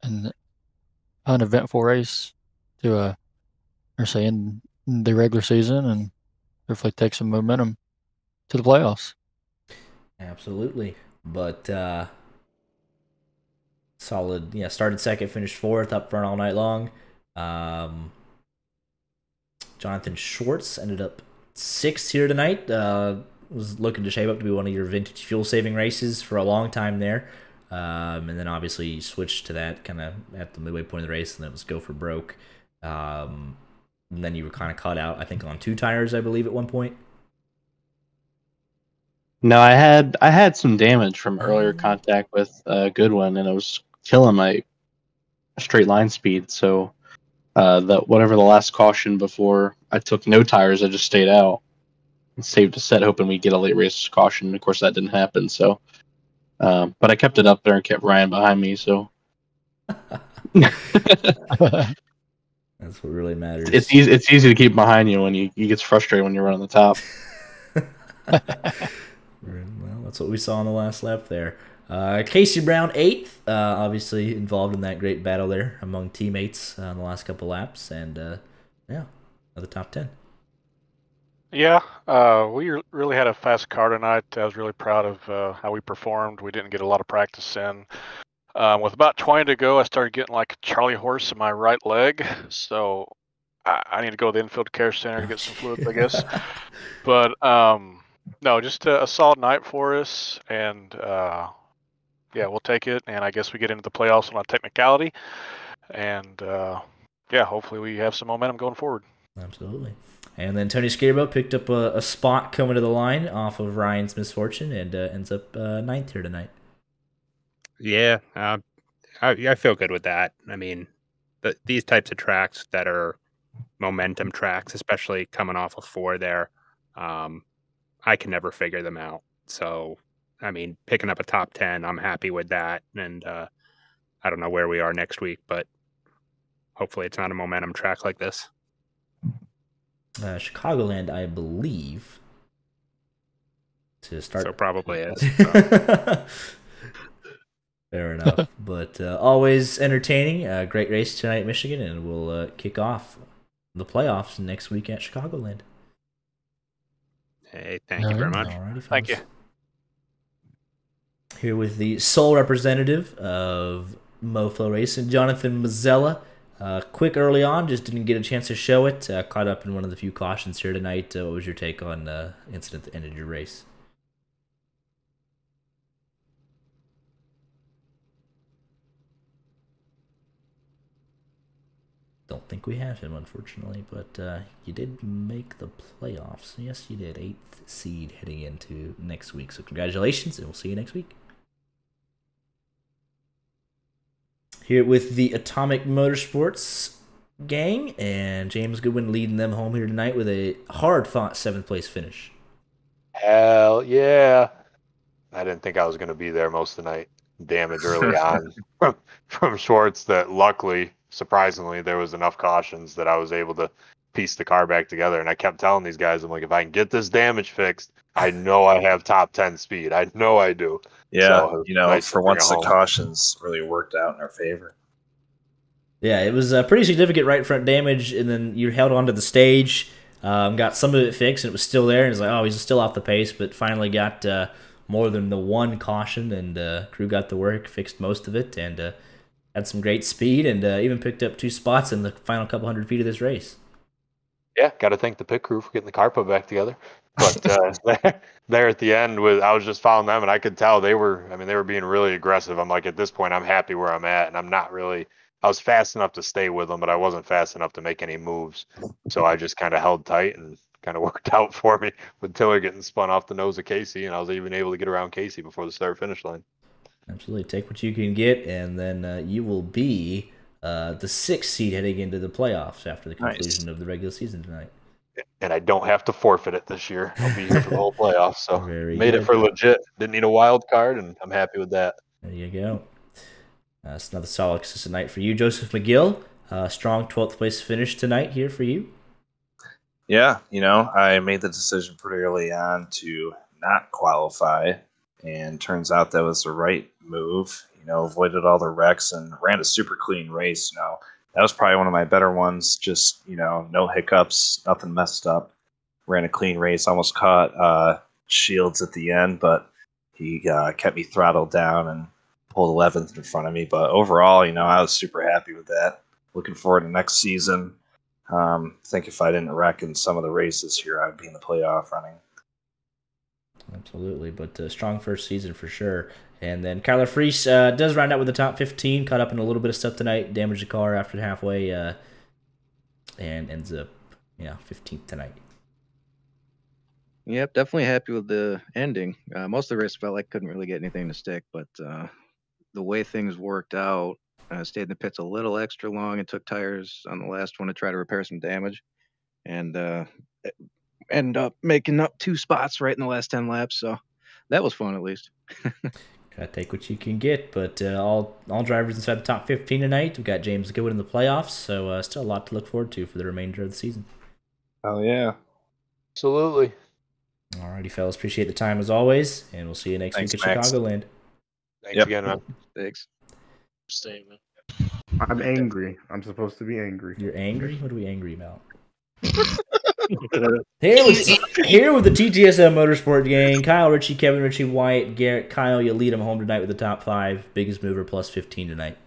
an uneventful race to in the regular season, and hopefully take some momentum to the playoffs. Absolutely. But solid. Yeah, started second, finished fourth, up front all night long. Jonathan Schwartz ended up 6th here tonight. Was looking to shape up to be one of your vintage fuel saving races for a long time there. And then obviously switched to that kind of at the midway point of the race, and then it was go for broke. And then you were kind of caught out, I think, on 2 tires, I believe, at one point. No, I had some damage from earlier contact with Goodwin, and it was killing my straight line speed. So whatever the last caution before I took no tires, I just stayed out and saved a set, hoping we'd get a late race caution. Of course, that didn't happen. So, but I kept it up there and kept Ryan behind me. So that's what really matters. It's easy to keep behind you when you get frustrated when you're running the top. Well, that's what we saw on the last lap there. Casey Brown 8th, obviously involved in that great battle there among teammates on the last couple laps, and yeah, another top 10. Yeah, we really had a fast car tonight. I was really proud of how we performed. We didn't get a lot of practice in. With about 20 to go, I started getting like a Charlie horse in my right leg, so I need to go to the infield care center to get some fluids, I guess. But no, just a solid night for us, and yeah, we'll take it. And I guess we get into the playoffs on a technicality, and yeah, hopefully we have some momentum going forward. Absolutely. And then Tony Scarabo picked up a spot coming to the line off of Ryan's misfortune and ends up ninth here tonight. Yeah, I feel good with that. I mean, these types of tracks that are momentum tracks, especially coming off of 4 there, I can never figure them out. So, I mean, picking up a top 10, I'm happy with that. And I don't know where we are next week, but hopefully it's not a momentum track like this. Chicagoland, I believe, to start. So probably is. Fair enough. But always entertaining. Great race tonight, Michigan, and we'll kick off the playoffs next week at Chicagoland. Hey, thank you very much. Alrighty, Thank you. Here with the sole representative of MoFlo Racing, Jonathan Mazzella. Quick early on, just didn't get a chance to show it. Caught up in one of the few cautions here tonight. What was your take on the incident that ended your race? Don't think we have him, unfortunately, but you did make the playoffs. Yes, you did. 8th seed heading into next week. So congratulations, and we'll see you next week. Here with the Atomic Motorsports gang, and James Goodwin leading them home here tonight with a hard-fought 7th place finish. Hell yeah. I didn't think I was going to be there most of the night. Damage early on from Schwartz that luckily, surprisingly, there was enough cautions that I was able to piece the car back together. And I kept telling these guys, I'm like, if I can get this damage fixed, I know I have top 10 speed. I know I do. Yeah, So, nice for once the cautions really worked out in our favor. Yeah, it was a pretty significant right front damage, and then you held onto the stage, got some of it fixed, and it was still there, and it's like, oh, he's still off the pace, but finally got more than the one caution, and crew got to work, fixed most of it, and had some great speed, and even picked up 2 spots in the final couple hundred feet of this race. Yeah, got to thank the pit crew for getting the car put back together. But there at the end, I was just following them, and I could tell they were being really aggressive. I'm like, at this point, I'm happy where I'm at, and I'm not really. I was fast enough to stay with them, but I wasn't fast enough to make any moves. So I just kind of held tight and kind of worked out for me with Tiller getting spun off the nose of Casey, and I was even able to get around Casey before the start finish line. Absolutely, take what you can get, and then you will be the 6th seed heading into the playoffs after the conclusion of the regular season tonight. And I don't have to forfeit it this year. I'll be here for the whole playoffs, so Made it for legit. Didn't need a wild card, and I'm happy with that. There you go. It's another solid consistent night for you, Joseph McGill. Strong 12th place finish tonight here for you. Yeah, I made the decision pretty early on to not qualify, and turns out that was the right move. Avoided all the wrecks and ran a super clean race. That was probably one of my better ones. Just no hiccups, nothing messed up. Ran a clean race. Almost caught Shields at the end, but he kept me throttled down and pulled 11th in front of me. But overall, I was super happy with that. Looking forward to next season. Think if I didn't wreck in some of the races here, I'd be in the playoff running. Absolutely, but strong first season for sure. And then Kyler Freese does round out with the top 15, caught up in a little bit of stuff tonight, damaged the car after halfway, and ends up 15th tonight. Yep, definitely happy with the ending. Most of the race felt like couldn't really get anything to stick, but the way things worked out, stayed in the pits a little extra long and took tires on the last one to try to repair some damage, and ended up making up 2 spots right in the last 10 laps. So that was fun, at least. Gotta take what you can get, but all drivers inside the top 15 tonight. We've got James Goodwin in the playoffs, so still a lot to look forward to for the remainder of the season. Oh yeah, absolutely. Alrighty, fellas, appreciate the time as always, and we'll see you next week at Chicagoland. Thanks again, man. Thanks. Statement. I'm angry. I'm supposed to be angry. You're angry? What are we angry about? Here with the TTSM Motorsport gang, Kyle Ritchie, Kevin Ritchie, Wyatt, Garrett, Kyle, you lead them home tonight with the top 5. Biggest mover plus 15 tonight.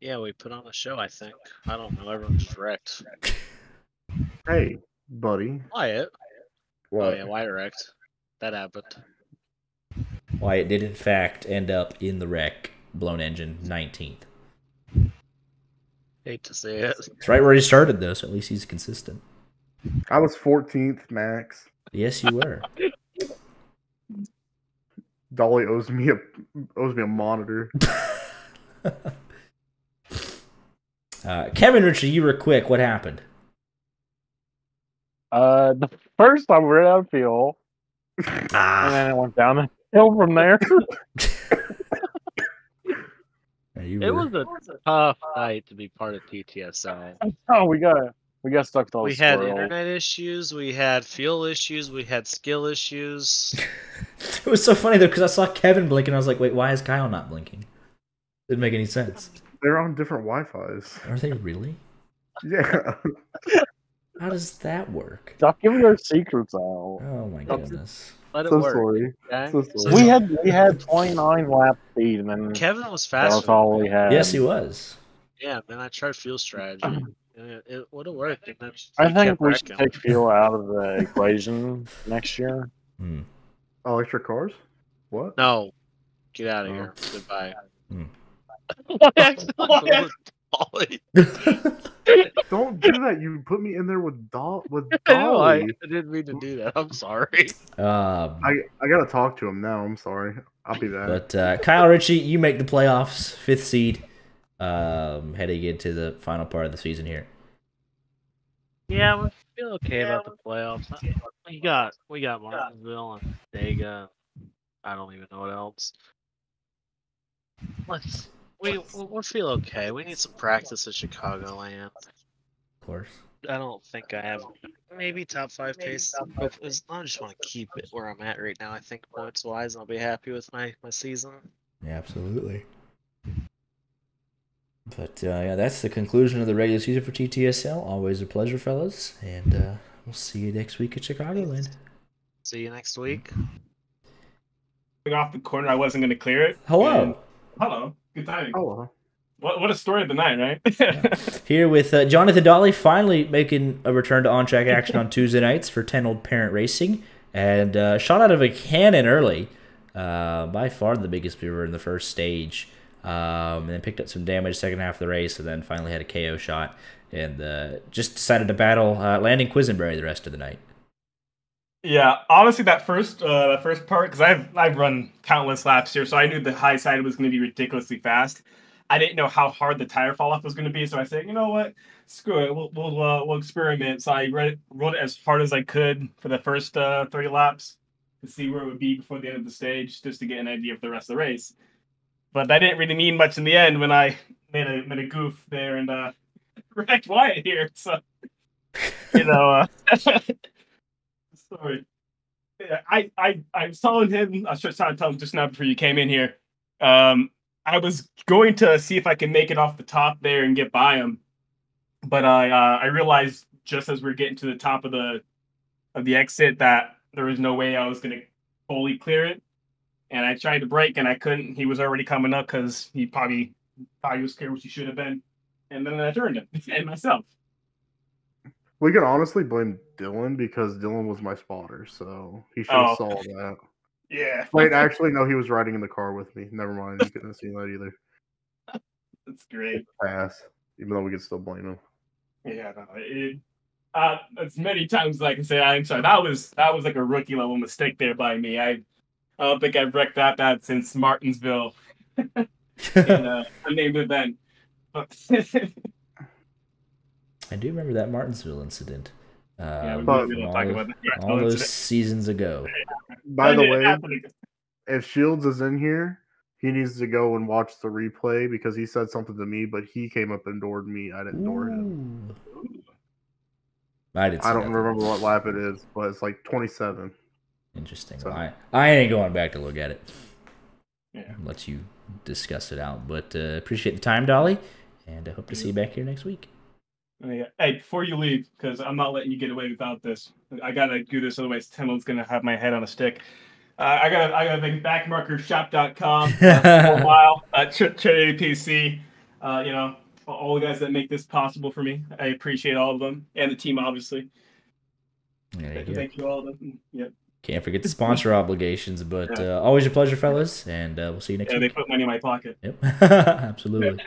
Yeah, we put on a show, I think. I don't know. Everyone just wrecked. Hey, buddy. Wyatt. What? Oh, yeah, Wyatt wrecked. That happened. Wyatt did, in fact, end up in the wreck. Blown engine, 19th. Hate to see it. It's right where he started, though, so at least he's consistent. I was 14th max. Yes, you were. Dolly owes me a monitor. Kevin Ritchie, you were quick. What happened? The first time we were at outfield, and then it went down the hill from there. It was a tough night to be part of TTSL. Oh, we got stuck with all We the had squirrels. internet issues, we had fuel issues, we had skill issues. It was so funny though because I saw Kevin blink and I was like, "Wait, why is Kyle not blinking?" Didn't make any sense. They're on different Wi-Fi's. Are they really? Yeah. How does that work? Stop giving our secrets out. Oh my goodness. Let it So work. sorry. Okay? So sorry. We had 29 lap speed, and then Kevin was that faster. was all we had. Yes, he was. Yeah, man, I tried fuel strategy. And it would have worked. And then I he think kept we should wrecking. take fuel out of the equation next year. Electric cars? What? No. Get out of here. Goodbye. Don't do that. You put me in there with Dolly. I know, I didn't mean to do that. I'm sorry. I gotta talk to him now. I'm sorry. I'll be back. But Kyle Ritchie, you make the playoffs, 5th seed, heading into the final part of the season here. Yeah, we feel okay about the playoffs. We got Martinsville and Dega. I don't even know what else. We'll feel okay. We need some practice at Chicagoland. Of course. I don't think I have maybe top 5 pace. I just want to keep it where I'm at right now. I think points wise, I'll be happy with my season. Yeah, absolutely. But yeah, that's the conclusion of the regular season for TTSL. Always a pleasure, fellas, and we'll see you next week at Chicagoland. See you next week. Off the corner, I wasn't going to clear it. Hello. And, hello. Good timing. Hello. What a story of the night, right? Here with Jonathan Dolly finally making a return to on-track action on Tuesday nights for 10 Old Parent Racing, and shot out of a cannon early. By far the biggest beaver in the first stage. And then picked up some damage second half of the race, and then finally had a KO shot, and just decided to battle landing Quisenberry the rest of the night. Yeah, honestly, that first part, because I've run countless laps here, so I knew the high side was going to be ridiculously fast. I didn't know how hard the tire fall off was going to be, so I said, you know what, screw it, we'll experiment. So I rode it as hard as I could for the first 30 laps to see where it would be before the end of the stage, just to get an idea of the rest of the race. But that didn't really mean much in the end when I made a goof there and wrecked Wyatt here. So, you know, sorry. I was telling him, I was trying to tell him just now before you came in here. I was going to see if I can make it off the top there and get by him, but I realized just as we were getting to the top of the exit that there was no way I was going to fully clear it. And I tried to brake and I couldn't. He was already coming up because he probably was scared, which he should have been. And then I turned him and myself. We can honestly blame Dylan because Dylan was my spotter, so he should have saw that. Yeah. Wait, actually, no, he was riding in the car with me. Never mind, he couldn't have seen that either. That's great. Pass, even though we could still blame him. Yeah, no, as many times as I can say I'm sorry. That was like a rookie level mistake there by me. I don't think I've wrecked that bad since Martinsville in a named event. I do remember that Martinsville incident. But all those seasons ago. By the way, if Shields is in here, he needs to go and watch the replay because he said something to me, but he came up and doored me. I didn't door him. I don't remember what lap it is, but it's like 27. Interesting. So, I ain't going back to look at it. Yeah. Let you discuss it out. But appreciate the time, Dolly, and I hope to see you back here next week. Hey, before you leave, because I'm not letting you get away without this. I gotta do this, otherwise Timlin's gonna have my head on a stick. I gotta thank backmarkershop.com for a while. Trinity PC, you know, all the guys that make this possible for me. I appreciate all of them, and the team, obviously. Thank you all of them. Yep. Can't forget the sponsor obligations, but always a pleasure, fellas, and we'll see you next week. Yeah, they put money in my pocket. Yep, absolutely.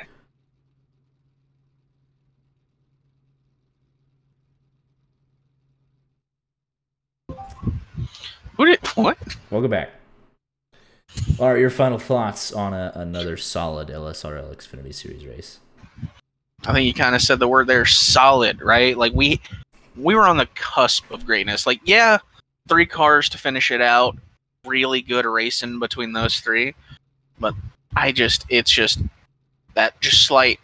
What? Welcome back. All right, your final thoughts on another solid LSRL Xfinity Series race. I think you kind of said the word there, solid, right? Like we were on the cusp of greatness. Like, yeah, 3 cars to finish it out, really good racing between those 3. But it's just that slight.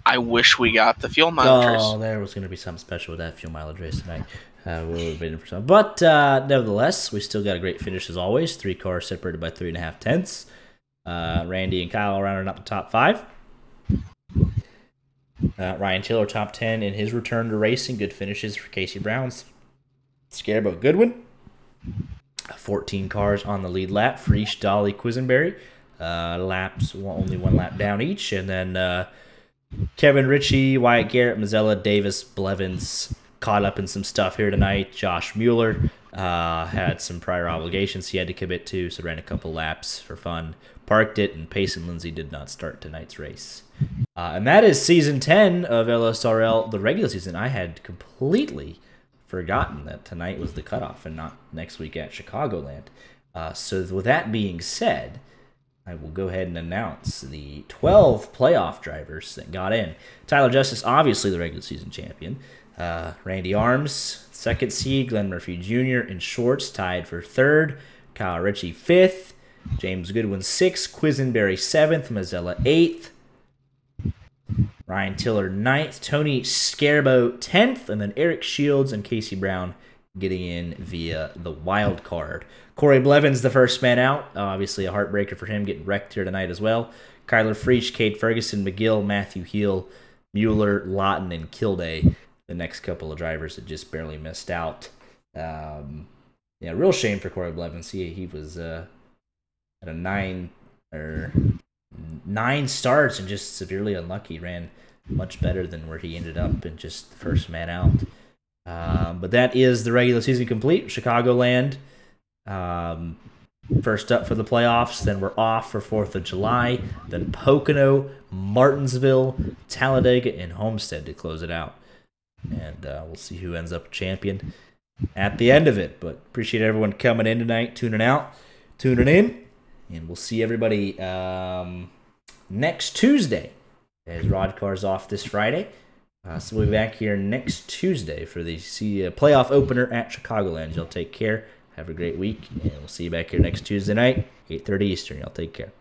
I wish we got the fuel mileage race. Oh, there was going to be something special with that fuel mileage race tonight. We'll be waiting for some. But nevertheless, we still got a great finish as always. 3 cars separated by 3.5 tenths. Randy and Kyle rounding up the top 5. Ryan Tiller top 10 in his return to racing. Good finishes for Casey Brown's Scarabo Goodwin. 14 cars on the lead lap. Freesh, Dolly, Quisenberry. Laps, only 1 lap down each. And then Kevin Ritchie, Wyatt Garrett, Mazzella, Davis, Blevins caught up in some stuff here tonight. Josh Mueller had some prior obligations he had to commit to, so ran a couple laps for fun. Parked it, and Payson Lindsay did not start tonight's race. And that is Season 10 of LSRL, the regular season. I had completely forgotten that tonight was the cutoff and not next week at Chicagoland. So with that being said, I will go ahead and announce the 12 playoff drivers that got in. Tyler Justice, obviously the regular season champion. Randy Arms, 2nd seed. Glenn Murphy Jr. and Schwartz tied for 3rd. Kyle Ritchie 5th. James Goodwin 6th. Quisenberry 7th. Mazzella 8th. Ryan Tiller 9th. Tony Scarbo 10th. And then Eric Shields and Casey Brown getting in via the wild card. Corey Blevins, the first man out. Obviously a heartbreaker for him, getting wrecked here tonight as well. Kyler Freach, Cade Ferguson, McGill, Matthew Heel, Mueller, Lawton, and Kilday. The next couple of drivers that just barely missed out. Real shame for Corey Blevins. He was at a 9 starts and just severely unlucky. Ran much better than where he ended up and just the first man out. But that is the regular season complete. Chicagoland, first up for the playoffs. Then we're off for 4th of July. Then Pocono, Martinsville, Talladega, and Homestead to close it out. And we'll see who ends up champion at the end of it. But appreciate everyone coming in tonight, tuning in. And we'll see everybody next Tuesday, as Rod Car's off this Friday. So we'll be back here next Tuesday for the playoff opener at Chicagoland. Y'all take care. Have a great week. And we'll see you back here next Tuesday night, 8:30 Eastern. Y'all take care.